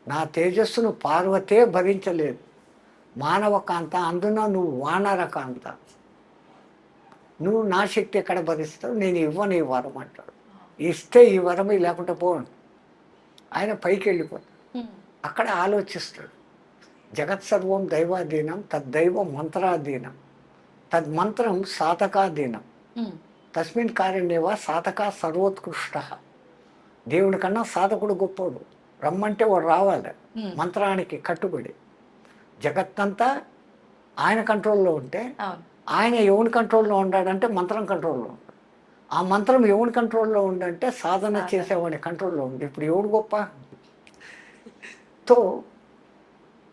నా తేజస్సును పార్వతే భరించలేదు, మానవ కాంత, అందున నువ్వు వానర కాంత, నువ్వు నా శక్తి ఎక్కడ భరిస్తావు, నేను ఇవ్వను ఈ వరం అంటాడు. ఇస్తే ఈ వరం, లేకుంటే పోను. ఆయన పైకి వెళ్ళిపోతాడు. ఉమ్. అక్కడ ఆలోచిస్తాడు, జగత్సర్వం దైవాధీనం, తద్దైవం మంత్రాధీనం, తద్మంత్రం సాధకాధీనం, ఉమ్. తస్మిన్ కార్యనేవ సాధక సర్వోత్కృష్ట. దేవుడి కన్నా సాధకుడు గొప్పోడు. రమ్మంటే వాడు రావాలి, ఉమ్. మంత్రానికి కట్టుబడి. జగత్తంతా ఆయన కంట్రోల్లో ఉంటే అవును. ఆయన ఎవరి కంట్రోల్లో ఉన్నాడంటే మంత్రం కంట్రోల్లో ఉంటాడు. ఆ మంత్రం ఎవరి కంట్రోల్లో ఉండంటే సాధన చేసేవాడి కంట్రోల్లో ఉంది. ఇప్పుడు ఎవడు గొప్ప? తో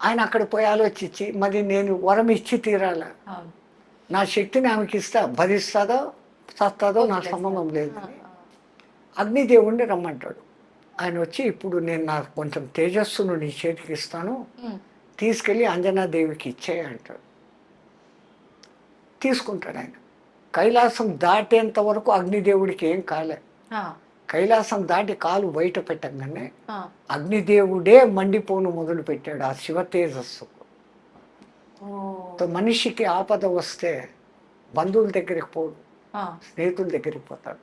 ఆయన అక్కడ పోయి ఆలోచించి, మరి నేను వరం ఇచ్చి తీరాల, అవును. నా శక్తిని ఆమెకి ఇస్తా, భరిస్తుందో చస్తుందో నాకు సంబంధం లేదు. అగ్నిదేవుణ్ణి రమ్మంటాడు. ఆయన వచ్చి, ఇప్పుడు నేను నాకు కొంచెం తేజస్సును నీ చేతికి ఇస్తాను, ఉమ్. తీసుకెళ్ళి అంజనాదేవికి ఇచ్చేయి అంటాడు. తీసుకుంటాడు ఆయన. కైలాసం దాటేంత వరకు అగ్నిదేవుడికి ఏం కాలే. ఆ. కైలాసం దాటి కాలు బయట పెట్టగానే ఆ. అగ్నిదేవుడే మండిపోను మొదలు పెట్టాడు ఆ శివ తేజస్సు. ఓ. మనిషికి ఆపద వస్తే బంధువుల దగ్గరికి పోడు, ఆ. స్నేహితుల దగ్గరికి పోతాడు.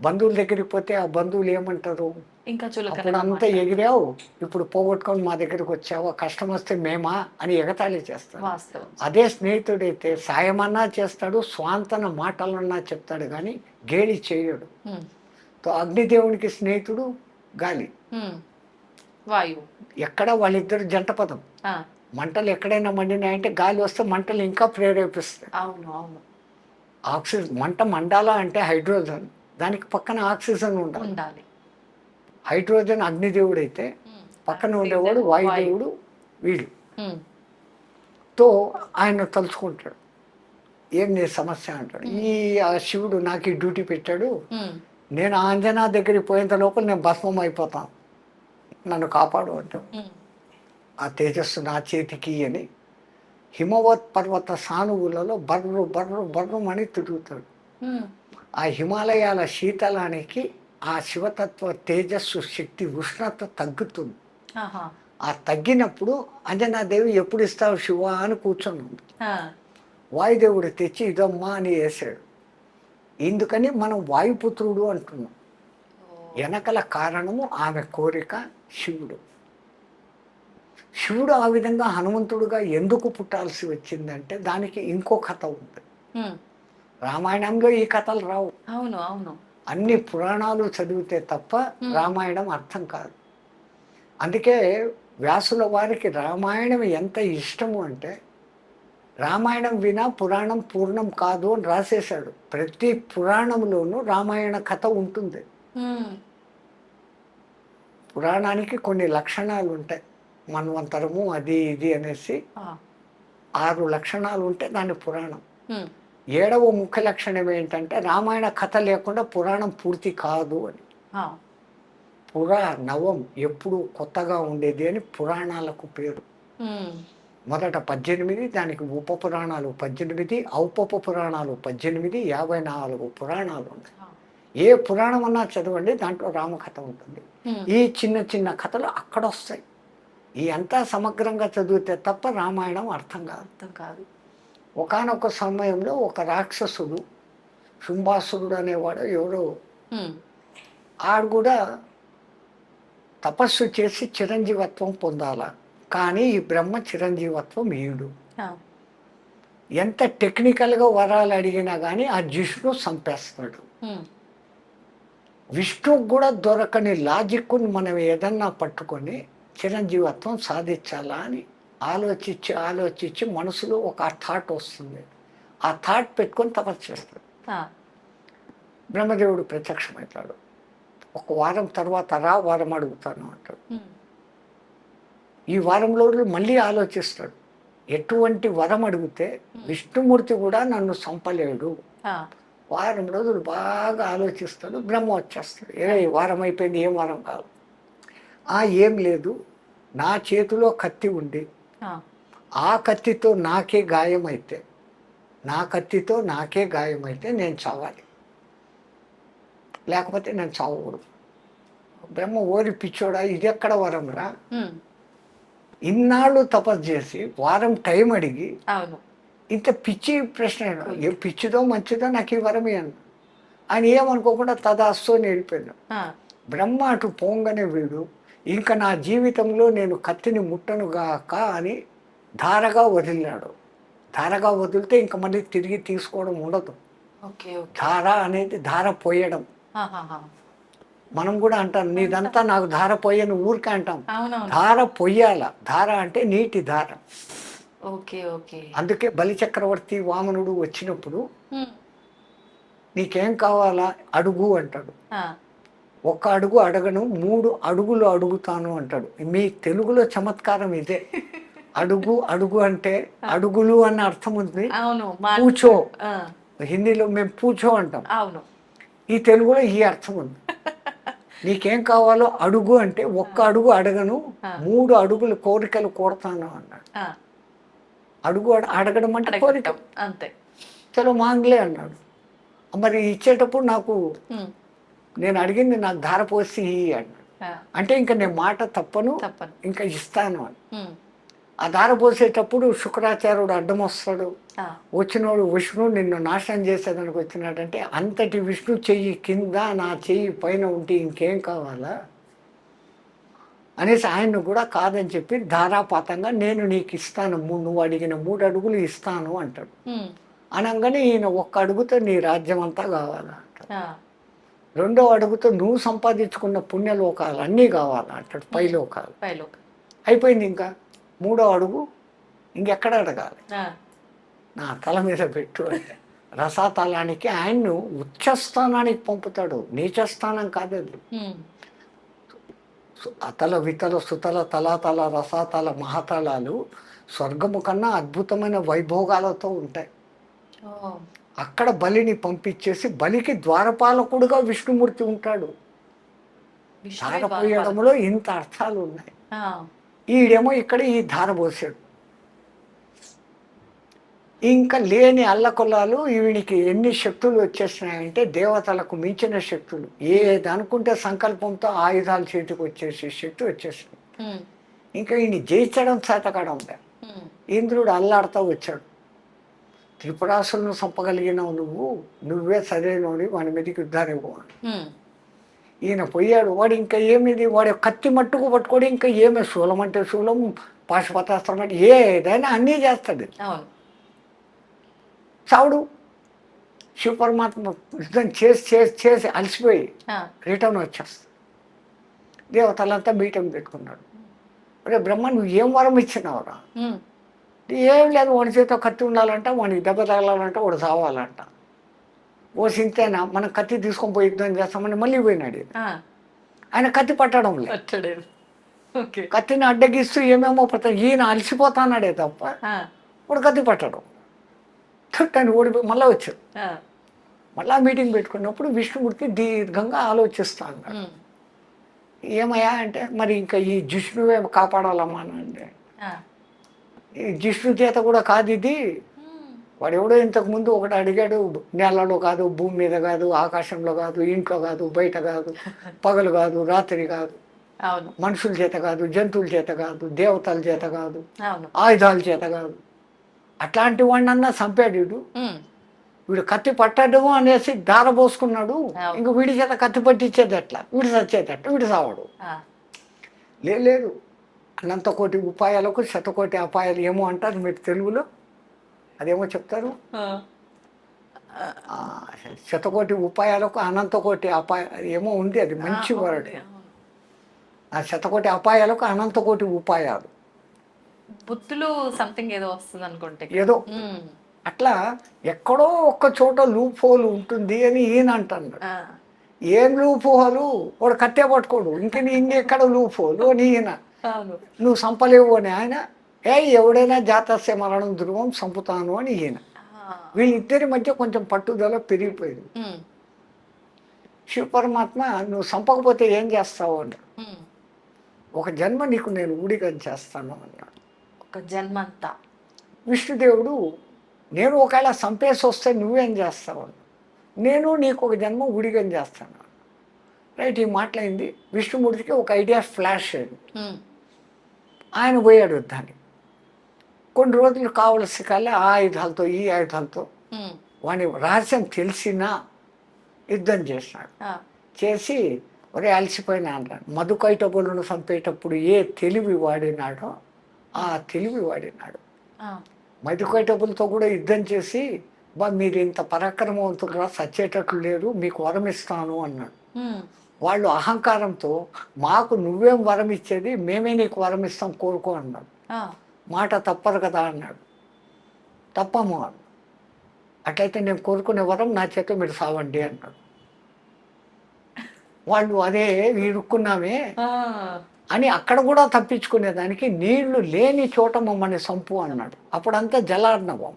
బంధువుల దగ్గరికి పోతే ఆ బంధువులు ఏమంటారు, ఇంకా అప్పుడు చులకనగా అంతా మాట్లాడు. ఎగిరావు, ఇప్పుడు పోగొట్టుకొని మా దగ్గరికి వచ్చావా, కష్టం వస్తే మేమా అని ఎగతాళి చేస్తాడు. వాస్తవం. అదే స్నేహితుడైతే సాయమన్నా చేస్తాడు, స్వాంతన మాటలన్నా చెప్తాడు, కానీ గేలి చేయడు. ఉమ్. తో అగ్నిదేవునికి స్నేహితుడు గాలి. ఉమ్. వాయువు. ఎక్కడ వాళ్ళిద్దరు జంట పదం. ఆ. మంటలు ఎక్కడైనా మండినాయంటే గాలి వస్తే మంటలు ఇంకా ప్రేరేపిస్తాయి. అవును. అవును. ఆక్సిజన్, మంట మండాలా అంటే హైడ్రోజన్, దానికి పక్కన ఆక్సిజన్ ఉండాలి. ఉండాలి. హైడ్రోజన్ అగ్నిదేవుడు అయితే ఉమ్. పక్కన ఉండేవాడు వాయుదేవుడు వీడు. ఉమ్. తో ఆయన తలుచుకుంటాడు, ఏం నీ సమస్య అంటాడు. ఆ శివుడు నాకు ఈ డ్యూటీ పెట్టాడు, ఉమ్. నేను ఆంజనా దగ్గరికి పోయేంత లోపల నేను భస్మం అయిపోతాను, నన్ను కాపాడు అంటాడు. ఉమ్. ఆ తేజస్సు నా చేతికి అని హిమవత్ పర్వత సానువులలో బర్రు బర్రు బర్రు అని తిరుగుతాడు. ఉమ్. ఆ హిమాలయాల శీతలానికి ఆ శివతత్వ తేజస్సు శక్తి ఉష్ణత తగ్గుతుంది. ఆహా. ఆ తగ్గినప్పుడు అంజనాదేవి ఎప్పుడు ఇస్తావు శివ అని కూర్చొని ఉంది. ఆ, వాయుదేవుడు తెచ్చి ఇదమ్మా అని వేసాడు. ఎందుకని మనం వాయుపుత్రుడు అంటున్నాం. వెనకల కారణము ఆమె కోరిక శివుడు. శివుడు ఆ విధంగా హనుమంతుడుగా ఎందుకు పుట్టాల్సి వచ్చిందంటే దానికి ఇంకో కథ ఉంది. ఉమ్, రామాయణంలో ఈ కథలు రావు. అవును అవును. అన్ని పురాణాలు చదివితే తప్ప రామాయణం అర్థం కాదు. అందుకే వ్యాసుల వారికి రామాయణం ఎంత ఇష్టము అంటే రామాయణం వినా పురాణం పూర్ణం కాదు అని రాసేశాడు. ప్రతి పురాణంలోనూ రామాయణ కథ ఉంటుంది. ఉమ్, పురాణానికి కొన్ని లక్షణాలు ఉంటాయి. మన్వంతరము అది ఇది అనేసి ఆ, 6 లక్షణాలు ఉంటే దాని పురాణం. ఉమ్, 7వ ముఖ్య లక్షణం ఏంటంటే రామాయణ కథ లేకుండా పురాణం పూర్తి కాదు అని. ఆ, నవం ఎప్పుడు కొత్తగా ఉండేది అని పురాణాలకు పేరు. ఉమ్, మొదట 18, దానికి ఉప పురాణాలు 18, ఔపప పురాణాలు 18, 54 పురాణాలు ఉన్నాయి. ఆ, ఏ పురాణం అన్నా చదవండి, దాంట్లో రామకథ ఉంటుంది. ఉమ్, ఈ చిన్న చిన్న కథలు అక్కడ వస్తాయి. ఈ అంతా సమగ్రంగా చదివితే తప్ప రామాయణం అర్థం కాదు. అర్థం కాదు. ఒకానొక సమయంలో ఒక రాక్షసుడు శుంభాసురుడు అనేవాడు ఎవరో, ఉమ్, ఆడు కూడా తపస్సు చేసి చిరంజీవత్వం పొందాల. కానీ ఈ బ్రహ్మ చిరంజీవత్వం ఈడు. ఆ, ఎంత టెక్నికల్గా వరాలు అడిగినా కానీ ఆ జిష్ణు చంపేస్తాడు. ఉమ్, విష్ణుకు కూడా దొరకని లాజిక్ను మనం ఏదన్నా పట్టుకొని చిరంజీవత్వం సాధించాలా అని ఆలోచించి మనసులో ఒక థాట్ వస్తుంది. ఆ థాట్ పెట్టుకొని తపస్సు చేస్తాడు. ఆ, బ్రహ్మదేవుడు ప్రత్యక్షమవుతాడు. ఒక వారం తర్వాత వారం అడుగుతాను అంటాడు. ఉమ్, ఈ వారంలో మళ్ళీ ఆలోచిస్తాడు. ఎటువంటి వరం అడిగితే విష్ణుమూర్తి కూడా నన్ను చంపలేడు. ఆ, వారం రోజులు బాగా ఆలోచిస్తాడు. బ్రహ్మ వచ్చేస్తాడు. ఈ వారం అయిపోయింది, ఏం వారం కాదు. ఏం లేదు, నా చేతిలో కత్తి ఉండి ఆ, ఆ కత్తితో నాకే గాయం అయితే నేను చావాలి, లేకపోతే నేను చావకూడదు. బ్రహ్మ ఓరి పిచ్చోడా, ఇది ఎక్కడ వరంరా? ఉమ్, ఇన్నాళ్ళు తపస్సు చేసి వారం టైం అడిగి అవును. ఇంత పిచ్చి ప్రశ్న, ఏ పిచ్చిదో మంచిదో నాకు ఈ వరమే అన్న. ఆయన ఏమనుకోకుండా తదాస్తు అని వెళ్ళిపోయాడు. ఆ, బ్రహ్మ అటు పోంగానే వీడు ఇంకా నా జీవితంలో నేను కత్తిని ముట్టనుగాక అని ధారగా వదిలినాడు. ధారగా వదిలితే ఇంకా మళ్ళీ తిరిగి తీసుకోవడం ఉండదు. Okay okay. ధార అనేది ధార పోయడం. ఆహాహా. మనం కూడా అంటాం, నీదంతా నాకు ధార పోయని ఊరికే అంటాం. అవునవును. ధార పొయ్యాల. ధార అంటే నీటి ధార. Okay okay. అందుకే బలిచక్రవర్తి వామనుడు వచ్చినప్పుడు ఉమ్, నీకేం కావాలా అడుగు అంటాడు. ఆ, ఒక్క అడుగు అడగను, 3 అడుగులు అడుగుతాను అంటాడు. మీ తెలుగులో చమత్కారం ఇదే. అడుగు అంటే అడుగులు అన్న అర్థం ఉంది. అవును. పూచో, ఆ, హిందీలో మేము పూచో అంటాం. అవును. ఈ తెలుగులో ఈ అర్థం ఉంది. నీకేం కావాలో అడుగు అంటే ఒక్క అడుగు అడగను, 3 అడుగులు కోరికలు కోరుతాను అన్నాడు. ఆ, అడుగు అడగడం అంటే కోరిక. అంతే. చలో మాంగ్లే అన్నాడు. మరి ఇచ్చేటప్పుడు నాకు ఉమ్, నేను అడిగింది నాకు ధార పోసి అన్నాడు. ఆ, అంటే ఇంకా నేను మాట తప్పను, తప్పను. ఇంకా ఇస్తాను అని. ఉమ్, ఆ ధార పోసేటప్పుడు శుక్రాచార్యుడు అడ్డం వస్తాడు. ఆ, వచ్చినోడు విష్ణు నిన్ను నాశనం చేసేదానికి వచ్చినాడంటే, అంతటి విష్ణు చెయ్యి కింద నా చెయ్యి పైన ఉంటే ఇంకేం కావాలా అనేసి ఆయన్ను కూడా కాదని చెప్పి ధారాపాతంగా నేను నీకు ఇస్తాను, నువ్వు అడిగిన 3 అడుగులు ఇస్తాను అంటాడు. ఉమ్, అనగానే ఈయన ఒక్క అడుగుతో నీ రాజ్యం అంతా కావాలా అంటాడు. ఆ, 2వ అడుగుతో నువ్వు సంపాదించుకున్న పుణ్యలోకాలు అన్నీ కావాలా అంటాడు. పైలోకాలు. పైలోకి. అయిపోయింది. ఇంకా 3వ అడుగు ఇంకెక్కడ అడగాలి? ఆ, నా తల మీద పెట్టు అంటే రసాతలానికి ఆయన్ను ఉచ్చస్థానానికి పంపుతాడు. నీచస్థానం కాదు అది. ఉమ్, అతల వితల సుతల తలాతల రసాతల మహాతలాలు స్వర్గము కన్నా అద్భుతమైన వైభోగాలతో ఉంటాయి. ఓ, అక్కడ బలిని పంపించేసి బలికి ద్వారపాలకుడుగా విష్ణుమూర్తి ఉంటాడు. విష్ణువే ధార బాగా పోయడంలో ఇంత అర్థాలు ఉన్నాయి. ఆ, ఈడేమో ఇక్కడ ఈ ధార పోసాడు. ఇంకా లేని అల్లకొల్లాలు ఈవినికి ఎన్ని శక్తులు వచ్చేసినాయంటే దేవతలకు మించిన శక్తులు. ఏది అనుకుంటే సంకల్పంతో ఆయుధాలు చేతికి వచ్చేసి శక్తి వచ్చేసింది. ఉమ్, ఇంకా ఈయన జయించడం చేతకాడం లే. ఇంద్రుడు అల్లాడుతూ వచ్చాడు. త్రిపురాసులను చంపగలిగినావు నువ్వు, నువ్వే సరైనవి, వాడి మీదకి యుద్ధానికి పోవాలి. ఈయన పోయాడు. వాడు ఇంకా ఏమిది, వాడు కత్తి మట్టుకు పట్టుకోడు, ఇంకా ఏమి శూలం అంటే శూలం, పాశుపతాస్త్రం అంటే ఏదైనా అన్నీ చేస్తాడు. చావుడు. శివపరమాత్మ యుద్ధం చేసి చేసి చేసి అలసిపోయి రిటర్న్ వచ్చేస్తాడు. దేవతలంతా మీటింగ్ పెట్టుకున్నాడు. అరే బ్రహ్మ, నువ్వు ఏం వరం ఇచ్చినావురా? ఏం లేదు, వాడి చేతితో కత్తి ఉండాలంట, వాడికి దెబ్బ తగలాలంట, వాడు చావాలంట. ఓ సింతేనా, మనం కత్తి తీసుకొని పోయి యుద్ధం చేస్తామని మళ్ళీ పోయినాడు. ఆయన కత్తి పట్టడం లేదు, కత్తిని అడ్డగిస్తూ ఏమేమో పడతాడు. ఈయన అలసిపోతానాడే తప్ప వాడు కత్తి పట్టడం. తను ఓడిపోయి మళ్ళీ వచ్చాడు. మళ్ళా మీటింగ్ పెట్టుకున్నప్పుడు విష్ణుమూర్తి దీర్ఘంగా ఆలోచిస్తా అన్నాడు. ఏమయ్యా అంటే, మరి ఇంకా ఈ జిష్ణువే కాపాడాలమ్మా అంటే, ఈ జిష్ణు చేత కూడా కాదు ఇది. వాడు ఎవడో ఇంతకుముందు ఒకటి అడిగాడు, నేలలో కాదు, భూమి మీద కాదు, ఆకాశంలో కాదు, ఇంట్లో కాదు, బయట కాదు, పగలు కాదు, రాత్రి కాదు, మనుషుల చేత కాదు, జంతువుల చేత కాదు, దేవతల చేత కాదు, ఆయుధాల చేత కాదు. అట్లాంటి వాడినన్నా చంపాడు వీడు. వీడు కత్తి పట్టడు అనేసి దార పోసుకున్నాడు. ఇంక వీడి చేత కత్తి పట్టించేది ఎట్లా, వీడు చచ్చేదట్లా, వీడు సావాడు. లేదు, అనంత కోటి ఉపాయాలకు శతకోటి అపాయాలు ఏమో అంటారు మీరు తెలుగులో, అదేమో చెప్తారు. శతకోటి ఉపాయాలకు అనంత కోటి అపాయ ఏమో ఉంది, అది మంచి వర్డ్. ఆ శతకోటి అపాయాలకు అనంత కోటి ఉపాయాలు, బుద్ధులు సంథింగ్ ఏదో వస్తుంది అనుకుంటే, ఏదో అట్లా ఎక్కడో ఒక్క చోట లూప్ హోల్ ఉంటుంది అని ఈయన అంటున్నాడు. ఏం లూప్ హోలు, వాడు కట్టే పట్టుకోడు, ఇంకెక్కడ లూప్ హోలు అని ఈయన. నువ్వు సంపలేవు అని ఆయన, ఎవడైనా జాతస్య మరణం ధ్రువం సంపుతాను అని ఈయన. వీళ్ళిద్దరి మధ్య కొంచెం పట్టుదల పెరిగిపోయింది. శివపరమాత్మ, నువ్వు సంపకపోతే ఏం చేస్తావు అన్నాడు. ఒక జన్మ నీకు నేను ఊడిగం చేస్తాను అన్నాడు. ఒక జన్మ అంతా. విష్ణుదేవుడు, నేను ఒకవేళ సంపేసి వస్తే నువ్వేం చేస్తావు? నేను నీకు ఒక జన్మ ఊడిగం చేస్తాను. రైట్, ఈ మాటలైంది. విష్ణుమూర్తికి ఒక ఐడియా ఫ్లాష్ అయింది. ఆయన పోయాడు యుద్ధానికి. కొన్ని రోజులు కావలసి కాలే ఆ ఆయుధాలతో ఈ ఆయుధాలతో వాని రహస్యం తెలిసినా యుద్ధం చేసినాడు. చేసి ఒరే అలసిపోయినా అన్నాడు. మధుకైటబులను చంపేటప్పుడు ఏ తెలివి వాడినాడో ఆ తెలివి వాడినాడు. మధుకైటబులతో కూడా యుద్ధం చేసి, మీరు ఇంత పరాక్రమవంతులుగా చచ్చేటట్లు లేరు, మీకు వరం ఇస్తాను అన్నాడు. వాళ్ళు అహంకారంతో, మాకు నువ్వేం వరం ఇచ్చేది, మేమే నీకు వరం ఇస్తాం, కోరుకో అన్నాడు. మాట తప్పదు కదా అన్నాడు. తప్పము అన్నాడు. అట్లయితే నేను కోరుకునే వరం నా చేత మీరు సావండి అన్నాడు. వాళ్ళు అదే ఇరుక్కున్నామే అని అక్కడ కూడా తప్పించుకునేదానికి నీళ్లు లేని చోట మమ్మల్ని సంపు అన్నాడు. అప్పుడంతా జలార్ణవం.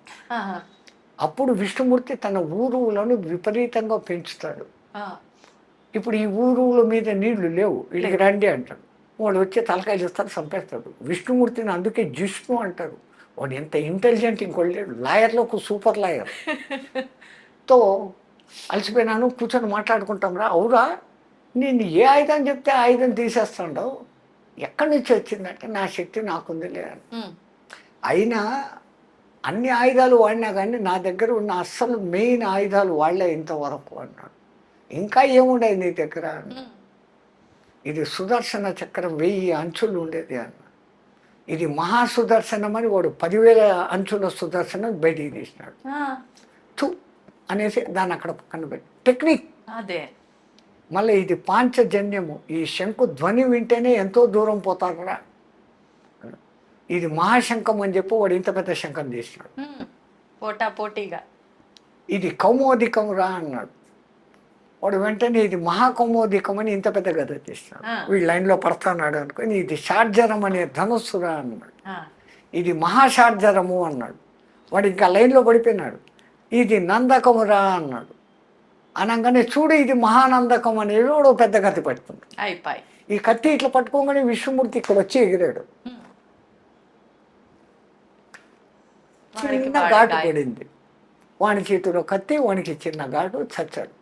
అప్పుడు విష్ణుమూర్తి తన ఊరువులను విపరీతంగా పెంచుతాడు. ఇప్పుడు ఈ ఊరువుల మీద నీళ్లు లేవు, వీళ్ళకి రండి అంటాడు. వాడు వచ్చి తలకాయలు ఇస్తారు, చంపేస్తాడు. విష్ణుమూర్తిని అందుకే జిష్ణు అంటారు. వాడు ఎంత ఇంటెలిజెంట్, ఇంకోటి లేడు. లాయర్లో ఒక సూపర్ లాయర్. తో అలసిపోయినాను, కూర్చొని మాట్లాడుకుంటాం రా. అవురా, నేను ఏ ఆయుధం చెప్తే ఆయుధం తీసేస్తాడో, ఎక్కడి నుంచి వచ్చిందంటే నా శక్తి నాకుంది లేదు. అయినా అన్ని ఆయుధాలు వాడినా కానీ నా దగ్గర ఉన్న అస్సలు మెయిన్ ఆయుధాలు వాళ్ళే ఇంతవరకు అన్నాడు. ఇంకా ఏముండే నీ దగ్గర? ఇది సుదర్శన చక్రం 1000 అంచులు ఉండేది అన్న. ఇది మహాసుదర్శనం అని వాడు 10,000 అంచుల సుదర్శనం బయటికి తీసినాడు. చూ అనేసి దాన్ని అక్కడ పక్కన పెట్టి టెక్నిక్ అదే. మళ్ళీ ఇది పాంచజన్యము. ఈ శంకు ధ్వని వింటేనే ఎంతో దూరం పోతారా. ఇది మహాశంఖం అని చెప్పి వాడు ఇంత పెద్ద శంఖం తీసినాడు. పోటీగా ఇది కౌమోదికం రా అన్నాడు. వాడు వెంటనే ఇది మహాకౌమోదికం అని ఇంత పెద్ద గద తీసినాడు. వీడు లైన్లో పడుతున్నాడు అనుకుని ఇది షార్జరం అనే ధనుస్సురా అన్నాడు. ఇది మహాషార్జరము అన్నాడు. వాడు ఇంకా లైన్లో పడిపోయినాడు. ఇది నందకమురా అన్నాడు. అనగానే చూడు ఇది మహానందకం అనేది వాడు పెద్ద కత్తి పట్టుకుంది. ఈ కత్తి ఇట్లా పట్టుకోగానే విష్ణుమూర్తి ఇక్కడ వచ్చి ఎగిరాడు. చిన్న ఘాటు పడింది. వాని చేతిలో కత్తి, వానికి చిన్న ఘాటు, చచ్చాడు.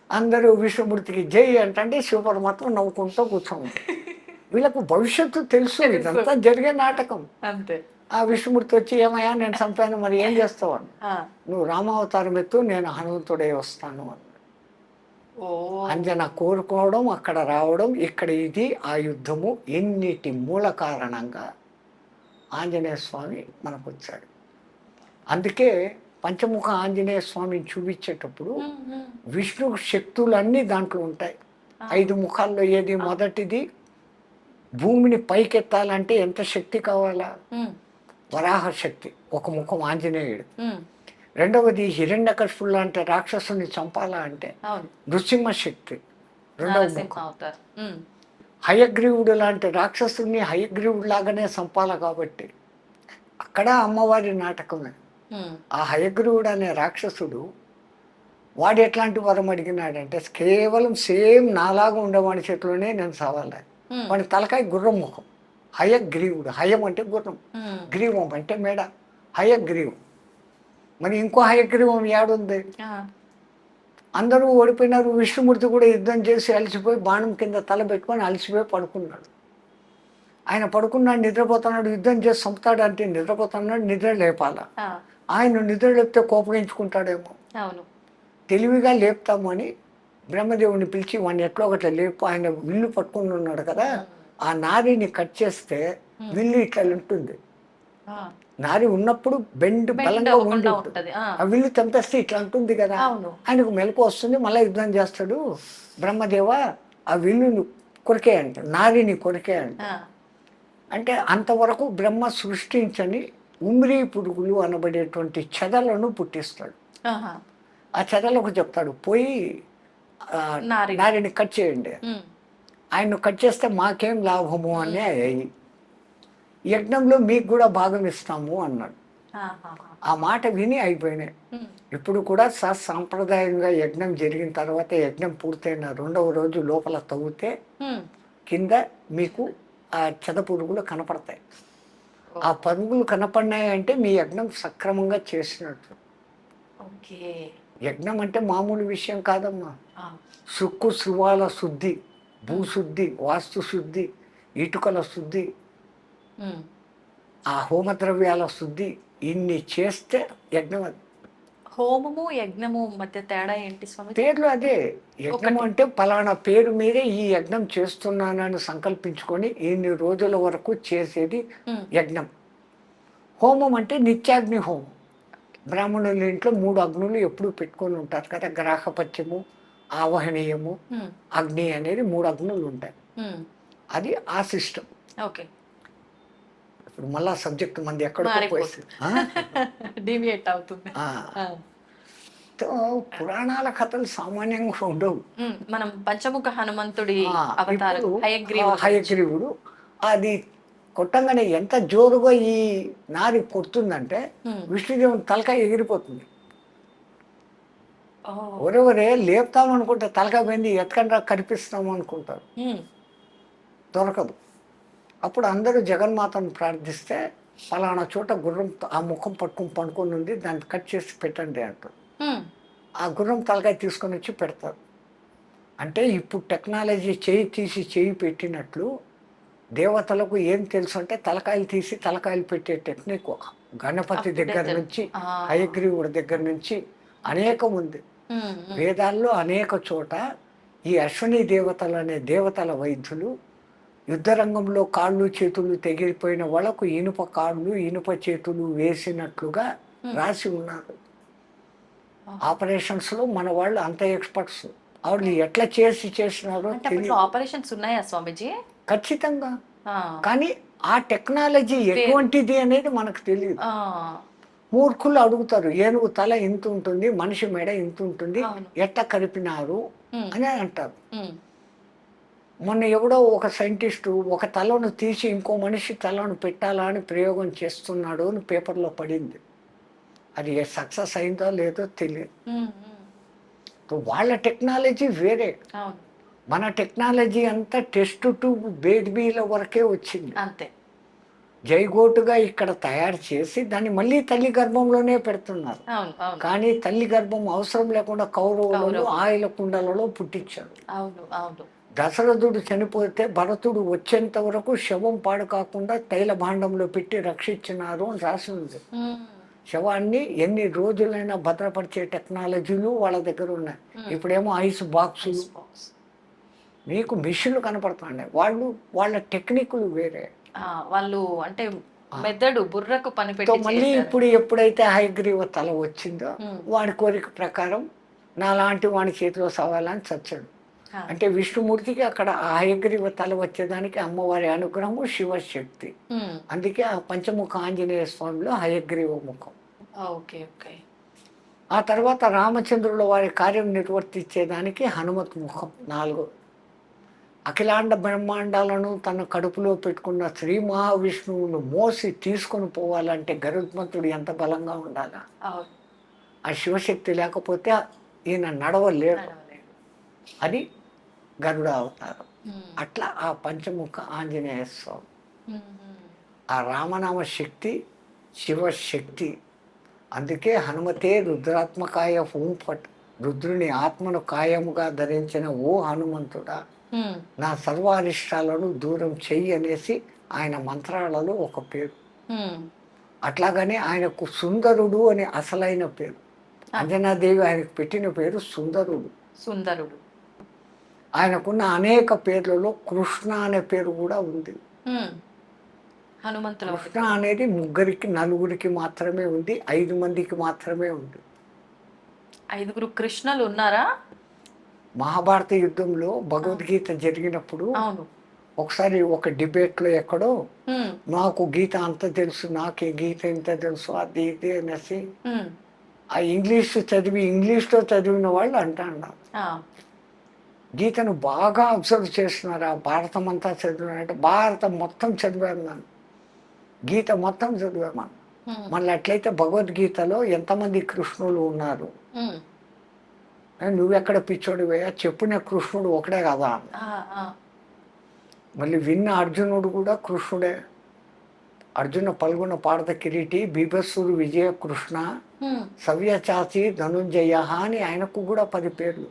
అందరూ విష్ణుమూర్తికి జై అంటే శివపరమాత్మ నవ్వుకుంటూ కూర్చోండి. వీళ్ళకు భవిష్యత్తు తెలుసు, ఇదంతా జరిగే నాటకం. అంతే. ఆ విష్ణుమూర్తి వచ్చి ఏమయ్యా నేను చంపాను మరి ఏం చేస్తావు అని. ఆ! నువ్వు రామావతారం ఎత్తు, నేను హనుమంతుడే వస్తాను అని. ఓ. అంజన కోరుకోవడం, అక్కడ రావడం, ఇక్కడ ఇది ఆ యుద్ధము, ఎన్నిటి మూల కారణంగా ఆంజనేయ స్వామి మనకు వచ్చాడు. అందుకే పంచముఖ ఆంజనేయ స్వామిని చూపించేటప్పుడు విష్ణు శక్తులన్నీ దాంట్లో ఉంటాయి. 5 ముఖాల్లో ఏది మొదటిది, భూమిని పైకెత్తాలంటే ఎంత శక్తి కావాలా? వరాహ శక్తి, ఒక ముఖం ఆంజనేయుడు. రెండవది హిరణ్యకశిపుడు లాంటి రాక్షసుని చంపాలా అంటే నృసింహ శక్తి, రెండవ ముఖం. హయగ్రీవుడు లాంటి రాక్షసుని హయగ్రీవుడు లాగానే చంపాలా కాబట్టి అక్కడ అమ్మవారి నాటకమే. ఆ హయగ్రీవుడు అనే రాక్షసుడు వాడు ఎట్లాంటి వరం అడిగినాడంటే కేవలం సేమ్ నాలాగా ఉండేవాడి చేతిలోనే నేను చావాలి. వాడి తలకాయ గుర్రం ముఖం, హయగ్రీవుడు. హయం అంటే గుర్రం, గ్రీవం అంటే మేడ, హయగ్రీవం. మరి ఇంకో హయగ్రీవం ఏడుంది? అందరూ ఓడిపోయినారు. విష్ణుమూర్తి కూడా యుద్ధం చేసి అలసిపోయి బాణం కింద తల పెట్టుకొని అలసిపోయి పడుకున్నాడు. ఆయన పడుకున్నాడు, నిద్రపోతున్నాడు. యుద్ధం చేసి చంపుతాడు అంటే నిద్రపోతున్నాడు, నిద్ర లేపాల. ఆయన నిద్ర లేపితే కోపగించుకుంటాడేమో. తెలివిగా లేపుతాము అని బ్రహ్మదేవుని పిలిచి వాడిని ఎట్లా ఒకట్లా లేపు, ఆయన విల్లు పట్టుకుని ఉన్నాడు కదా, ఆ నారిని కట్ చేస్తే విల్లు ఇట్లా ఉంటుంది. నారి ఉన్నప్పుడు బెండ్ బలంగా ఉండి ఉంటుంది. ఆ విల్లు తెంపేస్తే ఇట్లా ఉంటుంది కదా, ఆయనకు మెలకు వస్తుంది. మళ్ళీ యుద్ధం చేస్తాడు. బ్రహ్మదేవ ఆ విల్లుని కొరికే అంట, నారిని కొరికే అంట. అంటే అంతవరకు బ్రహ్మ సృష్టించని ఉమ్రీ పురుగులు అనబడేటువంటి చెదలను పుట్టిస్తాడు. ఆ చెదలకు చెప్తాడు పోయి నారిని కట్ చేయండి. ఆయన్ను కట్ చేస్తే మాకేం లాభము అని యజ్ఞంలో మీకు కూడా భాగం ఇస్తాము అన్నాడు. ఆ మాట విని అయిపోయినాయి. ఇప్పుడు కూడా సాంప్రదాయంగా యజ్ఞం జరిగిన తర్వాత, యజ్ఞం పూర్తయిన 2వ రోజు లోపల తవ్వితే కింద మీకు ఆ చెద పురుగులు కనపడతాయి. ఆ పరుగులు కనపడినాయి అంటే మీ యజ్ఞం సక్రమంగా చేసినట్టు. యజ్ఞం అంటే మామూలు విషయం కాదమ్మా. సుక్కు శువాల శుద్ధి, భూశుద్ధి, వాస్తు శుద్ధి, ఇటుకల శుద్ధి, ఆ హోమద్రవ్యాల శుద్ధి, ఇన్ని చేస్తే యజ్ఞం. అది హోమము యజ్ఞము మధ్య తేడా ఏంటి స్వామి? పేర్లు అదే. యజ్ఞం అంటే పలానా పేరు మీదే ఈ యజ్ఞం చేస్తున్నానని సంకల్పించుకొని ఇన్ని రోజుల వరకు చేసేది యజ్ఞం. హోమం అంటే నిత్యాగ్ని హోమం. బ్రాహ్మణుల ఇంట్లో 3 అగ్నులు ఎప్పుడు పెట్టుకొని ఉంటారు కదా, గ్రాహపత్యము, ఆవహనీయము, అగ్ని అనేది 3 అగ్నులు ఉంటాయి. అది ఆ సిస్టమ్. ఇప్పుడు మళ్ళా సబ్జెక్ట్ మంది ఎక్కడో డివియేట్ అవుతుంది. పురాణాల కథలు సామాన్యంగా ఉండవు. మనం పంచముఖ హనుమంతుడి హయగ్రీవుడు అది కొట్టంగానే ఎంత జోరుగా ఈ నారి కొడుతుందంటే విష్ణుదేవుని తలకాయ ఎగిరిపోతుంది. ఒరెవరే లేపుతాం అనుకుంటే తలకాయ పోయింది, ఎత్తకండా కనిపిస్తాము అనుకుంటారు, దొరకదు. అప్పుడు అందరూ జగన్మాతను ప్రార్థిస్తే ఫలానా చోట గుర్రం ఆ ముఖం పట్టుకొని ఉంది, దాన్ని కట్ చేసి పెట్టండి అంటారు. ఆ గుర్రం తలకాయ తీసుకొని వచ్చి పెడతారు. అంటే ఇప్పుడు టెక్నాలజీ చేయి తీసి చేయి పెట్టినట్లు దేవతలకు ఏం తెలుసు అంటే తలకాయలు తీసి తలకాయలు పెట్టే టెక్నిక్ గణపతి దగ్గర నుంచి, హయగ్రీవుడి దగ్గర నుంచి అనేకం ఉంది. వేదాల్లో అనేక చోట ఈ అశ్విని దేవతలు అనే దేవతల వైద్యులు యుద్ధరంగంలో కాళ్ళు చేతులు తెగిపోయిన వాళ్ళకు ఇనుప కాళ్ళు ఇనుప చేతులు వేసినట్లుగా రాసి ఉన్నారు. ఆపరేషన్స్లో మన వాళ్ళు అంత ఎక్స్పర్ట్స్. వాళ్ళు ఎట్లా చేసినారో ఆపరేషన్స్ ఉన్నాయా స్వామిజీ? ఖచ్చితంగా. కానీ ఆ టెక్నాలజీ ఎటువంటిది అనేది మనకు తెలియదు. మూర్ఖులు అడుగుతారు, ఏనుగు తల ఇంత ఉంటుంది, మనిషి మెడ ఇంత ఉంటుంది, ఎట్లా కలిపినారు అని అంటారు. మొన్న ఎవడో ఒక సైంటిస్టు ఒక తలను తీసి ఇంకో మనిషి తలను పెట్టాలా అని ప్రయోగం చేస్తున్నాడు అని పేపర్లో పడింది. అది సక్సెస్ అయిందో లేదో తెలియదు. వాళ్ళ టెక్నాలజీ వేరే, మన టెక్నాలజీ అంతా టెస్ట్ ట్యూబ్ బేబీల వరకే వచ్చింది. అంతే. జైగోటుగా ఇక్కడ తయారు చేసి దాన్ని మళ్ళీ తల్లి గర్భంలోనే పెడుతున్నారు. కానీ తల్లి గర్భం అవసరం లేకుండా కౌరవులు ఆయిల కుండలలో పుట్టించారు. దశరథుడు చనిపోతే భరతుడు వచ్చేంత వరకు శవం పాడు కాకుండా తైల భాండంలో పెట్టి రక్షించినారు అని రాసి ఉంది. శవాన్ని ఎన్ని రోజులైనా భద్రపరిచే టెక్నాలజీలు వాళ్ళ దగ్గర ఉన్నాయి. ఇప్పుడేమో ఐస్ బాక్సులు, మీకు మిషన్లు కనపడుతున్నాయి. వాళ్ళ టెక్నిక్లు వేరే. వాళ్ళు అంటే మెదడు బుర్రకు పని మళ్ళీ ఇప్పుడు ఎప్పుడైతే హయగ్రీవ తల వచ్చిందో వాడి కోరిక ప్రకారం నాలాంటి వాడి చేతిలో సవాలని చచ్చాడు. అంటే విష్ణుమూర్తికి అక్కడ ఆ హయగ్రీవ తల వచ్చేదానికి అమ్మవారి అనుగ్రహము, శివశక్తి. అందుకే ఆ పంచముఖ ఆంజనేయ స్వామిలో హయగ్రీవ ముఖం. ఆ తర్వాత రామచంద్రుల వారి కార్యం నిర్వర్తించేదానికి హనుమత్ ముఖం 4. అఖిలాండ బ్రహ్మాండాలను తన కడుపులో పెట్టుకున్న శ్రీ మహావిష్ణువును మోసి తీసుకొని పోవాలంటే గరుత్మంతుడు ఎంత బలంగా ఉండాలా? ఆ శివశక్తి లేకపోతే ఈయన నడవలేడు. అది గరుడ అవతారం. అట్లా ఆ పంచముఖ ఆంజనేయ స్వామి, ఆ రామనామ శక్తి శివశక్తి. అందుకే హనుమతే రుద్రాత్మకాయ హూంఫట్, రుద్రుని ఆత్మను కాయముగా ధరించిన ఓ హనుమంతుడా నా సర్వారిష్టాలను దూరం చెయ్యి అనేసి ఆయన మంత్రాలలో ఒక పేరు. అట్లాగనే ఆయనకు సుందరుడు అని అసలైన పేరు. అంజనాదేవి ఆయనకు పెట్టిన పేరు సుందరుడు. ఆయనకున్న అనేక పేర్లలో కృష్ణ అనే పేరు కూడా ఉంది. కృష్ణ అనేది 3, 4 మాత్రమే ఉంది, 5 మందికి మాత్రమే ఉంది. 5 కృష్ణులు ఉన్నారా? మహాభారత యుద్ధంలో భగవద్గీత జరిగినప్పుడు ఒకసారి ఒక డిబేట్లో ఎక్కడో నాకు గీత అంత తెలుసు, నాకే గీత ఇంత తెలుసు, అది ఇది అనేసి ఆ ఇంగ్లీష్లో చదివిన వాళ్ళు అంటారు. గీతను బాగా అబ్జర్వ్ చేస్తున్నారు. ఆ భారతం అంతా చదివినారంటే భారతం మొత్తం చదివాను నేను, గీత మొత్తం చదివాను. మళ్ళీ అట్లయితే భగవద్గీతలో ఎంతమంది కృష్ణులు ఉన్నారు? నువ్వెక్కడ పిచ్చోడివయ్యా, చెప్పిన కృష్ణుడు ఒకడే కదా. మళ్ళీ విన్న అర్జునుడు కూడా కృష్ణుడే. అర్జున పల్గొన పాడత కిరీటి బీభత్సుడు విజయ కృష్ణ సవ్యచాచి ధనుంజయ అని ఆయనకు కూడా 10 పేర్లు.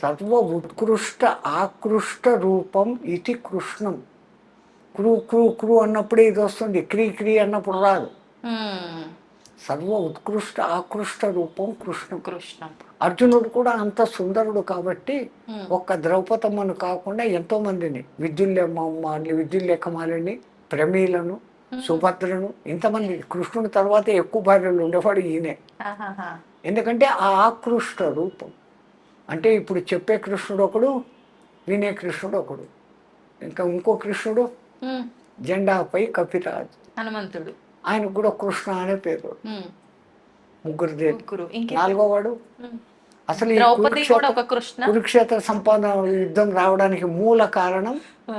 సర్వ ఉత్కృష్ట ఆకృష్ట రూపం ఇది కృష్ణం. క్రూ క్రూ క్రూ అన్నప్పుడే ఇది వస్తుంది, క్రీ క్రీ అన్నప్పుడు రాదు. సర్వ ఉత్కృష్ట ఆకృష్ట రూపం కృష్ణం. అర్జునుడు కూడా అంత సుందరుడు కాబట్టి ఒక్క ద్రౌపదమ్మను కాకుండా ఎంతో మందిని, విద్యుల్లేఖమాలిని, ప్రమీలను, సుభద్రను, ఇంతమంది. కృష్ణుని తర్వాత ఎక్కువ భార్యలు ఉండేవాడు ఈయనే. ఎందుకంటే ఆ ఆకృష్ట రూపం. అంటే ఇప్పుడు చెప్పే కృష్ణుడు ఒకడు, వినే కృష్ణుడు ఒకడు, ఇంకా ఇంకో కృష్ణుడు జెండాపై కపిరాజు హనుమంతుడు, ఆయనకు కూడా కృష్ణ అనే పేరు. 3 4వ వాడు అసలు ఈ కురుక్షేత్ర సంపాదన యుద్ధం రావడానికి మూల కారణం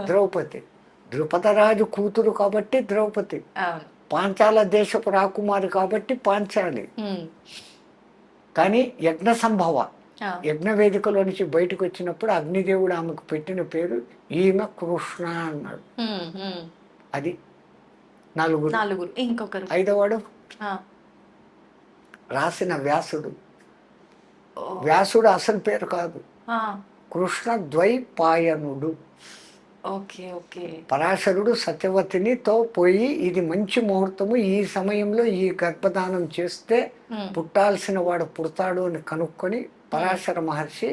ద్రౌపది. ద్రుపదరాజు కూతురు కాబట్టి ద్రౌపది, పాంచాల దేశపు రాకుమారి కాబట్టి పాంచాలి. కానీ యజ్ఞ సంభవ యజ్ఞ వేదికలో నుంచి బయటకు వచ్చినప్పుడు అగ్నిదేవుడు ఆమెకు పెట్టిన పేరు ఈమె కృష్ణ అన్నాడు. అది 4. ఇంకొకరు 5వవాడు రాసిన వ్యాసుడు. వ్యాసుడు అసలు పేరు కాదు, కృష్ణ ద్వైపాయనుడు. పరాశరుడు సత్యవతినితో పోయి ఇది మంచి ముహూర్తము, ఈ సమయంలో ఈ గర్భధానం చేస్తే పుట్టాల్సిన వాడు పుడతాడు అని కనుక్కొని పరాశర మహర్షి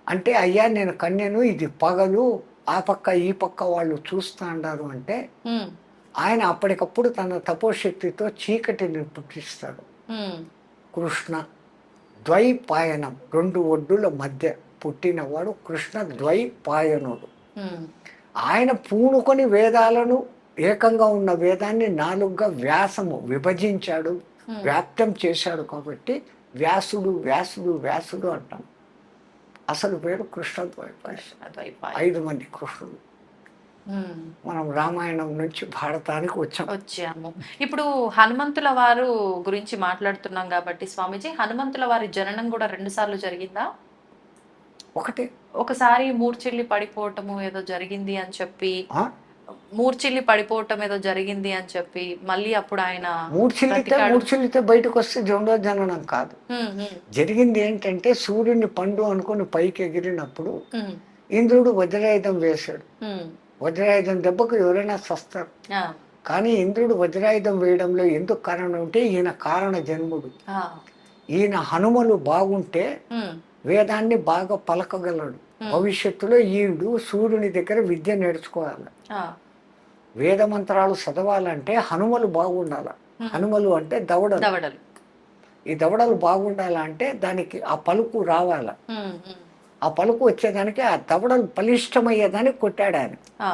అంటే, అయ్యా నేను కన్యను, ఇది పగలు, ఆ పక్క ఈ పక్క వాళ్ళు చూస్తా అన్నారు అంటే ఆయన అప్పటికప్పుడు తన తపోశక్తితో చీకటిని పుట్టిస్తాడు. కృష్ణ ద్వైపాయనం, 2 ఒడ్డుల మధ్య పుట్టినవాడు కృష్ణ ద్వైపాయనుడు. ఆయన పూనుకొని వేదాలను, ఏకంగా ఉన్న వేదాన్ని 4గా వ్యాసము విభజించాడు, వ్యాప్తం చేశాడు. కాబట్టి వ్యాసుడు అంటాం. అసలు పేరు కృష్ణ ద్వైపాయ. 5 మంది కృష్ణుడు. మనం రామాయణం నుంచి భారతానికి వచ్చాము. ఇప్పుడు హనుమంతుల వారు గురించి మాట్లాడుతున్నాం కాబట్టి స్వామీజీ, హనుమంతుల వారి జననం కూడా 2 సార్లు జరిగిందా? ఒకసారి మూర్ఛిల్లి పడిపోవటము ఏదో జరిగింది అని చెప్పి, మళ్ళీ అప్పుడు ఆయన మూర్ఛిల్లితే బయటకు వస్తే 2వ జననం కాదు. జరిగింది ఏంటంటే సూర్యుని పండు అనుకుని పైకి ఎగిరినప్పుడు ఇంద్రుడు వజ్రాయుధం వేశాడు. ఉమ్, వజ్రాయుధం దెబ్బకు ఎవరైనా సస్తారు. ఆ, కానీ ఇంద్రుడు వజ్రాయుధం వేయడంలో ఎందుకు కారణం అంటే ఈయన కారణ జన్ముడు. ఆ, ఈయన హనుమలు బాగుంటే ఉమ్, వేదాన్ని బాగా పలకగలడు. భవిష్యత్తులో ఈడు సూర్యుని దగ్గర విద్య నేర్చుకోవాలి. ఆ, వేద మంత్రాలు చదవాలంటే హనుమలు బాగుండాలి. హనుమలు అంటే దవడలు. దవడలు. ఈ దవడలు బాగుండాలంటే దానికి ఆ పలుకు రావాలి. ఉమ్, ఉమ్, ఆ పలుకు వచ్చేదానికి ఆ దవడలు బలిష్టమయ్యేదానికి కొట్టాడు ఆయన. ఆ,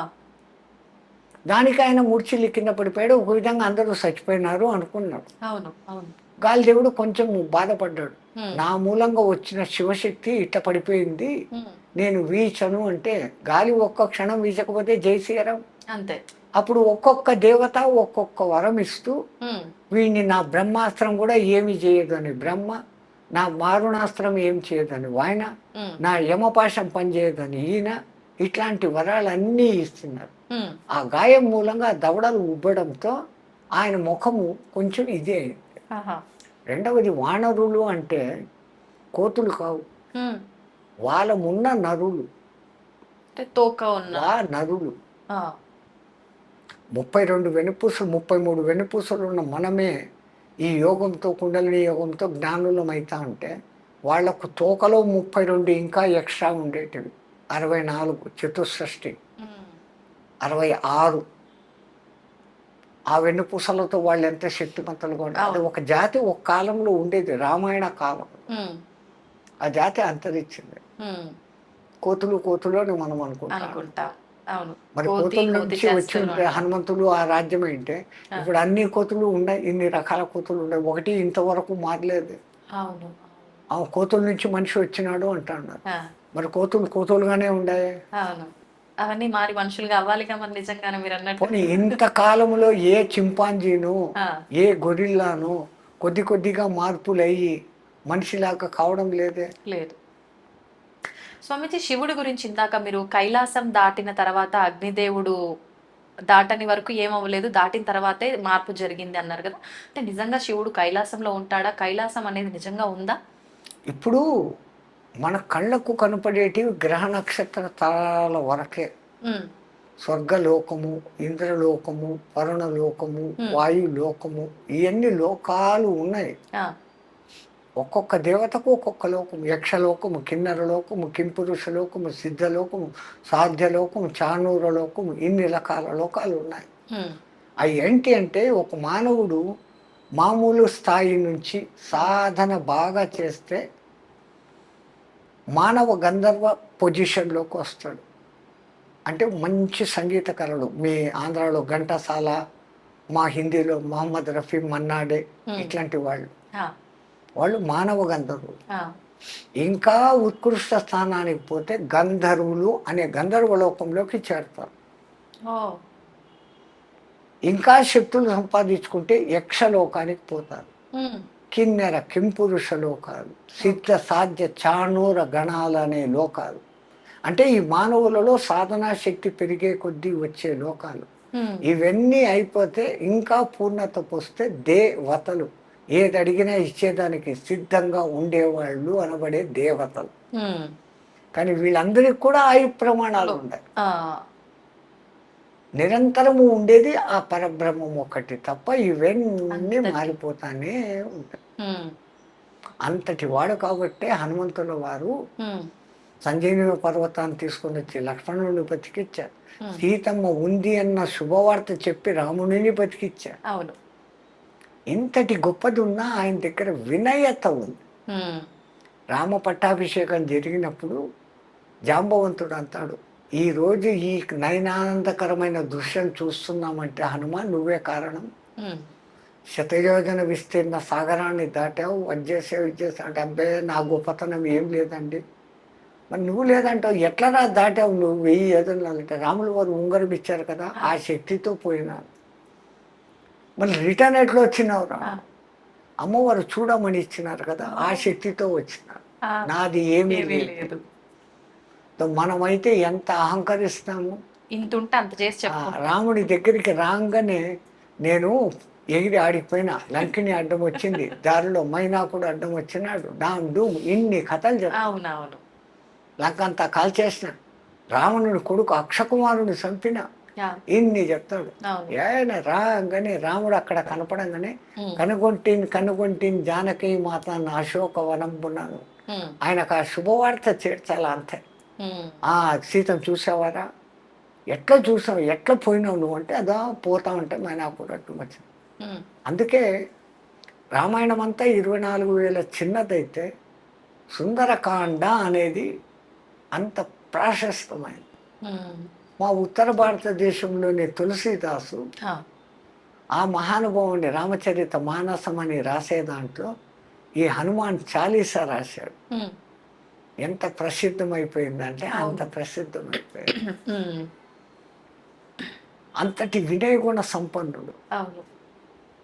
దానికి ఆయన మూర్ఛిల్లి కింద పడిపోయాడు. ఒక విధంగా అందరూ చచ్చిపోయినారు అనుకున్నాడు. అవును, అవును. గాలిదేవుడు కొంచెం బాధపడ్డాడు. ఉమ్, నా మూలంగా వచ్చిన శివశక్తి ఇట్ట పడిపోయింది, ఉమ్, నేను వీచను అంటే గాలి ఒక్క క్షణం వీచకపోతే జయశ్రీరామ్. అంతే. అప్పుడు ఒక్కొక్క దేవత ఒక్కొక్క వరం ఇస్తూ ఉమ్, వీడిని నా బ్రహ్మాస్త్రం కూడా ఏమి చేయదు అని బ్రహ్మ, నా మారుణాస్త్రం ఏం చేయదని ఆయన, ఉమ్, నా యమపాశం పనిచేయదని ఈయన, ఇట్లాంటి వరాలన్నీ ఇస్తున్నారు. ఉమ్, ఆ గాయం మూలంగా దవడలు ఉబ్బడంతో ఆయన ముఖము కొంచెం ఇదే అయింది. ఆహా, రెండవది వానరులు అంటే కోతులు కావు, ఉమ్, వాళ్ళమున్న నరులు. అంటే తోక ఉన్న. నరులు ఆ, 32 వెనుపూసలు 33 వెనుపూసలు ఉన్న మనమే ఈ యోగంతో కుండలిని యోగంతో జ్ఞానులం అవుతా ఉంటే వాళ్లకు తోకలో 32 ఇంకా ఎక్స్ట్రా ఉండేటివి. 64 చతుషష్ఠి, ఉమ్, 66 ఆ వెన్నుపూసలతో వాళ్ళు ఎంత శక్తిమంతులుగా ఉంటారు. అది ఒక జాతి ఒక కాలంలో ఉండేది, రామాయణ కాలం. ఉమ్, ఆ జాతి అంతరించింది. ఉమ్, కోతులు అని మనం అనుకుంటాం. అనుకుంటా. అవును. మరి కోతి, కోతుల కోతి నుంచి వచ్చి చేష్టలు ఉంటే హనుమంతుడు ఆ రాజ్యం ఏంటే ఇప్పుడు అన్ని కోతులు ఉన్నాయి, ఇన్ని రకాల కోతులు ఉన్నాయి, ఒకటి ఇంతవరకు మారలేదు. అవును, ఆ కోతుల నుంచి మనిషి వచ్చినాడు అంటున్నారు. ఆ, మరి కోతులుగానే ఉన్నాయి. అవును. అవన్నీ మారి మనుషులుగా అవ్వాలిగా మరి, నిజంగానే మీరు అన్నట్టు. పోనీ ఇంత కాలంలో ఏ చింపాంజీను ఆ, ఏ గొరిల్లాను కొద్దిగా మార్పులు అయ్యి మనిషిలాగా కావడం లేదే. లేదు. స్వామీజీ, శివుడి గురించి ఇందాక మీరు కైలాసం దాటిన తర్వాత అగ్నిదేవుడు దాటని వరకు ఏమవ్వలేదు, దాటిన తర్వాతే మార్పు జరిగింది అన్నారు కదా. అంటే నిజంగా శివుడు కైలాసంలో ఉంటాడా? కైలాసం అనేది నిజంగా ఉందా? ఇప్పుడు మన కళ్ళకు కనపడేటివి గ్రహ నక్షత్ర తారాల వరకే. ఉమ్, స్వర్గలోకము, ఇంద్రలోకము, వరుణలోకము, వాయులోకము, ఇవన్నీ లోకాలు ఉన్నాయి. ఆ, ఒక్కొక్క దేవతకు ఒక్కొక్క లోకము. యక్షలోకము, కిన్నరలోకము, కింపురుషలోకము, సిద్ధలోకము, సాధ్యలోకము, చానూరలోకము, ఇన్ని రకాల లోకాలు ఉన్నాయి. ఉమ్, అవి ఏంటి అంటే ఒక మానవుడు మామూలు స్థాయి నుంచి సాధన బాగా చేస్తే మానవ గంధర్వ పొజిషన్లోకి వస్తాడు. అంటే మంచి సంగీతకారులు, మీ ఆంధ్రాలో ఘంటసాల, మా హిందీలో మహమ్మద్ రఫీ, మన్నాడే, ఇట్లాంటి వాళ్ళు మానవ గంధర్వులు. ఆ, ఇంకా ఉత్కృష్ట స్థానానికి పోతే గంధర్వులు అనే గంధర్వ లోకంలోకి చేరతారు. ఓ, ఇంకా శక్తులు సంపాదించుకుంటే యక్షలోకానికి పోతారు. ఉమ్, కిన్నెర, కింపురుష లోకాలు, సిద్ధ సాధ్య చాణూర గణాలు అనే లోకాలు. అంటే ఈ మానవులలో సాధనా శక్తి పెరిగే కొద్దీ వచ్చే లోకాలు. ఉమ్, ఇవన్నీ అయిపోతే ఇంకా పూర్ణత పోస్తే దేవతలు, ఏది అడిగినా ఇచ్చేదానికి సిద్ధంగా ఉండేవాళ్ళు అనబడే దేవతలు. ఉమ్, కానీ వీళ్ళందరికీ కూడా ఆయు ప్రమాణాలు ఉన్నాయి. ఆ, నిరంతరము ఉండేది ఆ పరబ్రహ్మం ఒకటి తప్ప ఇవన్నీ మారిపోతానే ఉంటాయి. ఉమ్, అంతటి వాడు కాబట్టే హనుమంతుల వారు ఉమ్, సంజీవని పర్వతాన్ని తీసుకొని వచ్చి లక్ష్మణుని బతికిచ్చారు. సీతమ్మ ఉంది అన్న శుభవార్త చెప్పి రాముడిని బతికిచ్చారు. అవును. ఇంతటి గొప్పది ఉన్నా ఆయన దగ్గర వినయత ఉంది. ఉమ్, రామ పట్టాభిషేకం జరిగినప్పుడు జాంబవంతుడు అంటాడు, ఈరోజు ఈ నయనానందకరమైన దృశ్యం చూస్తున్నామంటే హనుమాన్ నువ్వే కారణం. ఉమ్, శతయోజన విస్తీర్ణ సాగరాన్ని దాటావు, ఇచ్చేసావు అంటే అబ్బాయి నా గొప్పతనం ఏం లేదండి. మరి నువ్వు లేదంటావు, ఎట్లా దాటావు నువ్వు 1000 యోజనాలంటే? రాములు వారు ఉంగరం ఇచ్చారు కదా, ఆ శక్తితో పోయినాను. మళ్ళీ రిటర్న్ ఎట్లా వచ్చినావురా? అమ్మవారు చూడమని ఇచ్చినారు కదా, ఆ శక్తితో వచ్చినారు. నాది ఏమీ లేదు. మనమైతే ఎంత అహంకరిస్తాము. ఇంత ఉంటే అంత చేసి చెప్పు. రాముడి దగ్గరికి రాగానే నేను ఎగిరి ఆడిపోయినా, లంకిని అడ్డం వచ్చింది, దారిలో మైనాకుడు అడ్డం వచ్చినాడు, డామ్ డూమ్ ఇన్ని కథలు చెప్పాను. అవునవును. లంక అంతా కాల్చేసిన. రావణుడి కొడుకు అక్షకుమారుని చంపిన యా. ఇన్ని చెప్తాడు. అవును. ఆయన రాగానే రాముడు అక్కడ కనపడంగానే ఉమ్. కనుగొంటిని జానకి మాత అశోక వనంబున్నాను. ఉమ్. ఆయనకు ఆ శుభవార్త చేర్చాలా అంతే. ఉమ్. ఆ సీతను చూసావారా, ఎట్లా చూసావు, ఎట్లా పోయినావు నువ్వు అంటే, అదా పోతా ఉంటే మైనాపురట్టు వచ్చింది. ఉమ్. అందుకే రామాయణం అంతా 24,000 చిన్నదైతే సుందరకాండ అనేది అంత ప్రాశస్తమైంది. ఉమ్. మా ఉత్తర భారతదేశంలోని తులసీదాసు ఆ. ఆ మహానుభావుని రామచరిత మానసం అని రాసే దాంట్లో ఈ హనుమాన్ చాలీసా రాశాడు. ఉమ్. ఎంత ప్రసిద్ధమైపోయిందంటే అంత అవును. ప్రసిద్ధమైపోయింది. ఉమ్. అంతటి వినయగుణ సంపన్నుడు. అవును.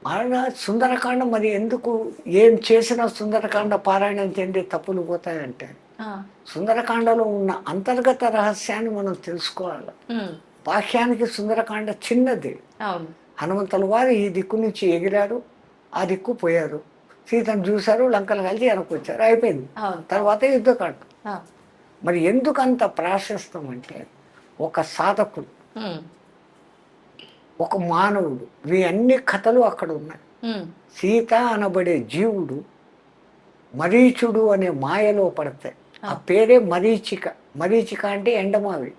ఆయన సుందరకాండ మరి ఎందుకు ఏం చేసినా సుందరకాండ పారాయణం చెంది తప్పులు పోతాయంటే, ఆ. సుందరకాండలో ఉన్న అంతర్గత రహస్యాన్ని మనం తెలుసుకోవాలి. ఉమ్. బాహ్యానికి సుందరకాండ చిన్నది. అవును. హనుమంతుల వారు ఈ దిక్కు నుంచి ఎగిరారు, ఆ దిక్కు పోయారు, సీతను చూశారు, లంకలు కలిసి వెనకొచ్చారు, అయిపోయింది. అవును. తర్వాత యుద్ధకాండ. ఆ. మరి ఎందుకంత ప్రాశస్తం అంటే, ఒక సాధకుడు, ఉమ్. ఒక మానవుడు, ఇవి అన్ని కథలు అక్కడ ఉన్నాయి. ఉమ్. సీత అనబడే జీవుడు మరీచుడు అనే మాయలో పడతాయి. ఆ పేరే మరీచిక. మరీచిక అంటే ఎండమావి.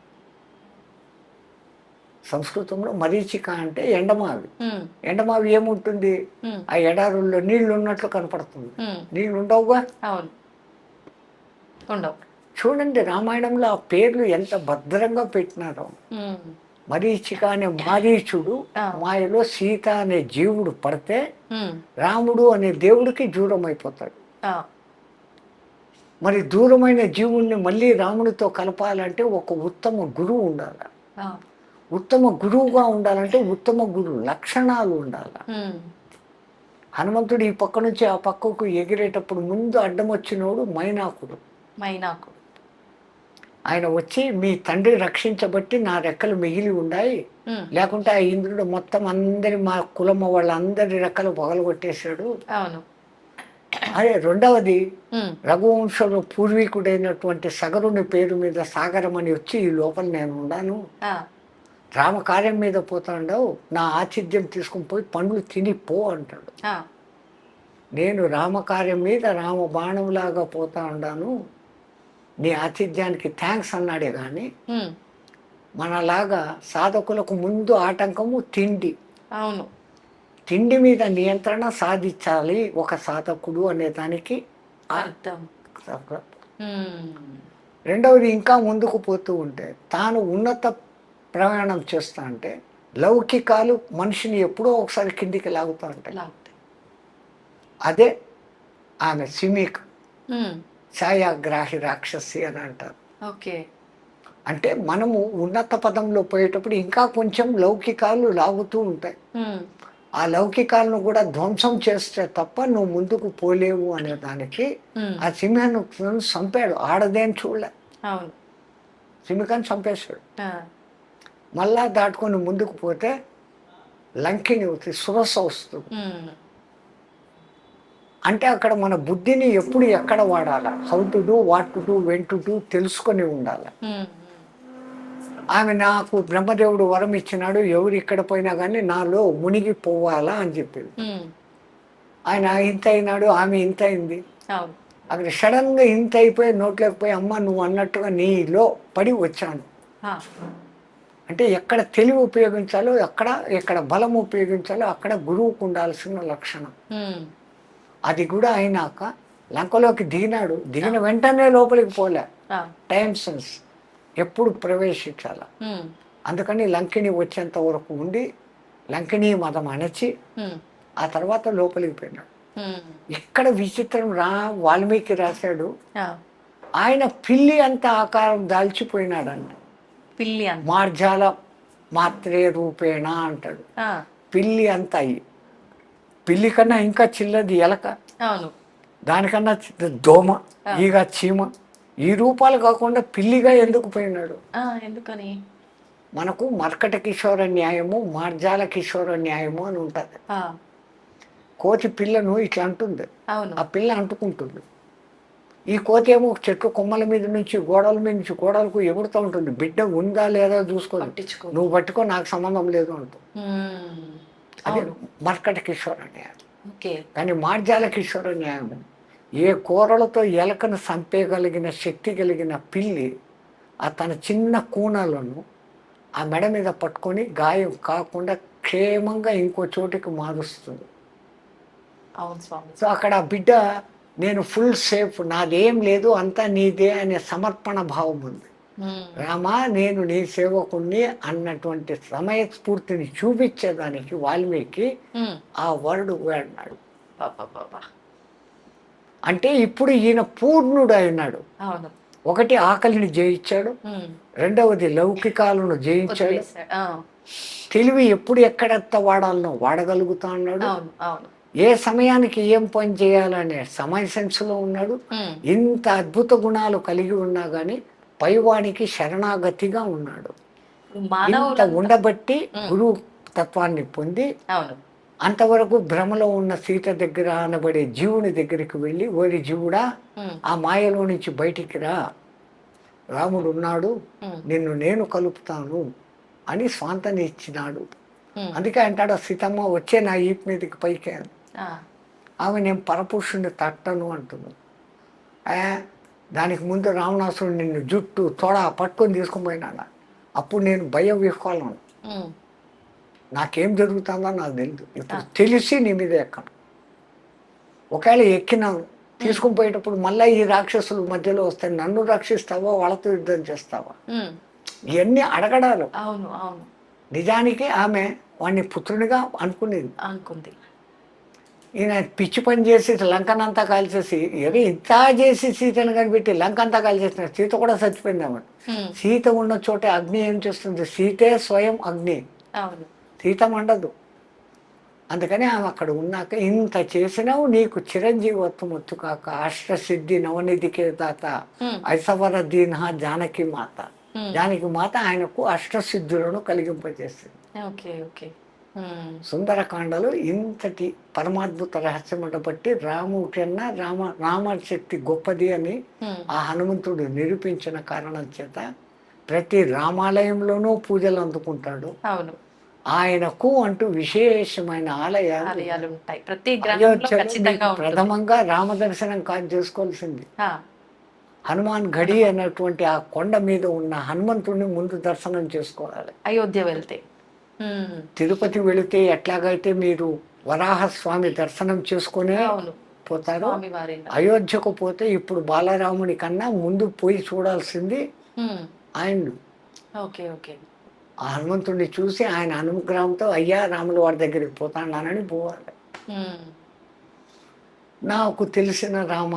సంస్కృతంలో మరీచిక అంటే ఎండమావి. ఉమ్. ఎండమావి ఏముంటుంది, ఉమ్. ఆ ఎడారుల్లో నీళ్లు ఉన్నట్లు కనపడుతుంది. ఉమ్. నీళ్ళు ఉండవుగా. అవును. ఉండవు. చూడండి రామాయణంలో ఆ పేర్లు ఎంత భద్రంగా పెట్టినారో. ఉమ్. మరీచిక అనే మారీచుడు ఆ. మాయలో సీత అనే జీవుడు పడితే ఉమ్. రాముడు అనే దేవుడికి దూరం అయిపోతాడు. ఆ. మరి దూరమైన జీవుణ్ణి మళ్ళీ రాముడితో కలపాలంటే ఒక ఉత్తమ గురువు ఉండాలి. ఆ. ఉత్తమ గురువుగా ఉండాలంటే ఉత్తమ గురువు లక్షణాలు ఉండాలి. ఉమ్. హనుమంతుడు ఈ పక్క నుంచి ఆ పక్కకు ఎగిరేటప్పుడు ముందు అడ్డం వచ్చినోడు మైనాకుడు. మైనాకు. ఆయన వచ్చి మీ తండ్రి రక్షించబట్టి నా రెక్కలు మిగిలి ఉన్నాయి, ఉమ్. లేకుంటే ఆ ఇంద్రుడు మొత్తం అందరి మా కులమ్మ వాళ్ళందరి రెక్కలు పగలగొట్టేశాడు. అవును. అదే రెండవది, ఉమ్. రఘువంశంలో పూర్వీకుడైనటువంటి సగరుని పేరు మీద సాగరం అని వచ్చి ఈ లోపల నేను ఉన్నాను, ఆ. రామకార్యం మీద పోతాండవు, నా ఆతిథ్యం తీసుకుని పోయి పండ్లు తిని పో అంటాడు. ఆ. నేను రామకార్యం మీద రామ బాణంలాగా పోతా ఉన్నాను, నీ ఆతిథ్యానికి థ్యాంక్స్ అన్నాడే కానీ ఉమ్. మనలాగా సాధకులకు ముందు ఆటంకము తిండి. అవును. తిండి మీద నియంత్రణ సాధించాలి ఒక సాధకుడు అనే దానికి అర్థం. ఉమ్. రెండవది, ఇంకా ముందుకు పోతూ ఉంటే తాను ఉన్నత ప్రయాణం చేస్తా అంటే లౌకికాలు మనిషిని ఎప్పుడో ఒకసారి కిందికి లాగుతూ ఉంటాయి. లాగుతాయి. అదే ఆమె సిమిక్ ఉమ్. ఛాయాగ్రాహి రాక్షసి అని అంటారు. ఓకే. అంటే మనము ఉన్నత పదంలో పోయేటప్పుడు ఇంకా కొంచెం లౌకికాలు లాగుతూ ఉంటాయి. ఉమ్. ఆ లౌకికాలను కూడా ధ్వంసం చేస్తే తప్ప నువ్వు ముందుకు పోలేవు అనే దానికి ఉమ్. ఆ సింహాన్ని చంపాడు. ఆడదేం చూడలే, అవును. సింహికని చంపేశాడు. ఆ. మళ్ళా దాటుకొని ముందుకు పోతే లంకిని అవుతుంది, సురస వస్తుంది. ఉమ్. అంటే అక్కడ మన బుద్ధిని ఎప్పుడు ఎక్కడ వాడాలి, how to do, what to do, when to do తెలుసుకొని ఉండాలి. ఉమ్. ఆమె నాకు బ్రహ్మదేవుడు వరం ఇచ్చినాడు, ఎవరు ఇక్కడ పోయినా కానీ నాలో మునిగిపోవాలా అని చెప్పింది. ఉమ్. ఆయన ఇంత అయినాడు, ఆమె ఇంత అయింది. అవును. అక్కడ సడన్గా ఇంత అయిపోయి నోట్లోకి పోయి, అమ్మ నువ్వు అన్నట్టుగా నీలో పడి వచ్చాను ఆ. అంటే ఎక్కడ తెలివి ఉపయోగించాలో, ఎక్కడ బలం ఉపయోగించాలో అక్కడ గురువుకు ఉండాల్సిన లక్షణం. ఉమ్. అది కూడా అయినాక లంకలోకి దిగినాడు, దిగిన వెంటనే లోపలికి పోలే. ఆ. టైం సెన్స్ ఎప్పుడు ప్రవేశించాల. ఉమ్. అందుకని లంకిని వచ్చేంత వరకు ఉండి లంకిని మతం అణచి ఉమ్. ఆ తర్వాత లోపలికి పోయినాడు. ఉమ్. ఇక్కడ విచిత్రం వాల్మీకి రాశాడు, ఆ. ఆయన పిల్లి అంత ఆకారం దాల్చిపోయినాడంట. పిల్లి అంత. మార్జాల మాత్రే రూపేణ అంటాడు. ఆ. పిల్లి అంత అయ్యి, పిల్లి కన్నా ఇంకా చిన్నది ఎలక, అవును. దానికన్నా దోమ, ఈగ, చీమ, ఈ రూపాలు కాకుండా పిల్లిగా ఎందుకు పోయినాడు? ఆ. ఎందుకని? మనకు మర్కట కిషోర న్యాయము, మార్జాల కిషోర న్యాయము అని ఉంటుంది. ఆ. కోతి పిల్లను ఇట్లా అంటుంది, అవును. ఆ పిల్ల అంటుకుంటుంది. ఈ కోతి ఏమో చెట్టు కొమ్మల మీద నుంచి గోడల మీద నుంచి గోడలకు ఎగురుతూ ఉంటుంది. బిడ్డ ఉందా లేదా చూసుకోదు, పట్టించుకో. నువ్వు పట్టుకో, నాకు సంబంధం లేదు అంటూ. అది అవును. మర్కట కిషోర న్యాయం. ఓకే. కానీ మార్జాల కిషోర న్యాయం, ఏ కూరలతో ఎలకను చంపేయగలిగిన శక్తి కలిగిన పిల్లి తన చిన్న కూనలను ఆ మెడ మీద పట్టుకొని గాయం కాకుండా క్షేమంగా ఇంకో చోటికి మారుస్తుంది. అవును స్వామి. సో అక్కడ ఆ బిడ్డ నేను ఫుల్ సేఫ్, నాదేం లేదు, అంతా నీదే అనే సమర్పణ భావం ఉంది. రామా నేను నీ సేవకుణ్ణి అన్నటువంటి సమయస్ఫూర్తిని చూపించేదానికి వాల్మీకి ఆ వరుడు వాడినాడు. అంటే ఇప్పుడు ఈయన పూర్ణుడు అయినాడు. అవును. ఒకటి ఆకలిని జయించాడు, రెండవది లౌకికాలను జయించాడు, తెలివి ఎప్పుడు ఎక్కడెత్త వాడాలనో వాడగలుగుతా అన్నాడు, అవును. అవును. ఏ సమయానికి ఏం పని చేయాలనే సమయ సెన్స్లో ఉన్నాడు. ఇంత అద్భుత గుణాలు కలిగి ఉన్నా కానీ పైవానికి శరణాగతిగా ఉన్నాడు. ఇంత ఉండబట్టి గురువు తత్వాన్ని పొంది అవును. అంతవరకు భ్రమలో ఉన్న సీత దగ్గర అనబడే జీవుని దగ్గరికి వెళ్ళి, ఓరి జీవుడా ఆ మాయలో నుంచి బయటికి రా, రాముడు ఉన్నాడు, నిన్ను నేను కలుపుతాను అని స్వాంతని ఇచ్చినాడు. అందుకే అంటాడు సీతమ్మ వచ్చే నా ఈపు మీదకి పైకి అని. ఆమె నేను పరపురుషుని తట్టను అంటున్నాను. దానికి ముందు రావణాసురుడు నిన్ను జుట్టు తొడ పట్టుకొని తీసుకుని పోయినాడు. అప్పుడు నేను భయం విహ్వాలను, నాకేం జరుగుతుందో నాకు తెలియదు. ఇప్పుడు తెలిసి నీ మీద ఎక్కను. ఒకవేళ ఎక్కినాను, తీసుకుని పోయేటప్పుడు మళ్ళీ ఈ రాక్షసులు మధ్యలో వస్తాయి, నన్ను రక్షిస్తావా వాళ్ళతో యుద్ధం చేస్తావా, ఇవన్నీ అడగడాలు. అవును. అవును. నిజానికి ఆమె వాడిని పుత్రునిగా అనుకుంది. ఈయన పిచ్చి పని చేసి లంకనంతా కాల్చేసి, ఏదో ఇంత చేసి సీతను కనిపెట్టి లంకంతా కాల్చేసిన, సీత కూడా చచ్చిపోయింది అన్నమాట. సీత ఉన్న చోట అగ్ని ఏం చేస్తుంది? సీతే స్వయం అగ్ని, సీత మండదు. అందుకని ఆమె అక్కడ ఉన్నాక ఇంత చేసినావు, నీకు చిరంజీవత్వం వచ్చు కాక, అష్టసిద్ధి నవనిధికే దాత ఐసవర దీన జానకి మాత. జానకి మాత ఆయనకు అష్టసిద్ధులను కలిగింపజేస్తుంది. సుందరకాండలో ఇంతటి పరమాద్భుత రహస్యం బట్టి రాముడి కన్నా రామశక్తి గొప్పది అని ఆ హనుమంతుడు నిరూపించిన కారణం చేత ప్రతి రామాలయంలోనూ పూజలు అందుకుంటాడు. అవును. ఆయనకు అంటూ విశేషమైన ఆలయాలు ఉంటాయి. ప్రథమంగా రామ దర్శనం కాదు చేసుకోవాల్సింది. హనుమాన్ గడి అనేటువంటి ఆ కొండ మీద ఉన్న హనుమంతుడిని ముందు దర్శనం చేసుకోవాలి. అయోధ్య వెళ్తే, తిరుపతి వెళితే ఎట్లాగైతే మీరు వరాహస్వామి దర్శనం చేసుకునే పోతారు, అయోధ్యకు పోతే ఇప్పుడు బాలరాముని కన్నా ముందు పోయి చూడాల్సింది ఆయన. ఆ హనుమంతుడిని చూసి ఆయన అనుగ్రహంతో అయ్యా రాముల వారి దగ్గరికి పోతానని పోవాలి. నాకు తెలిసిన రామ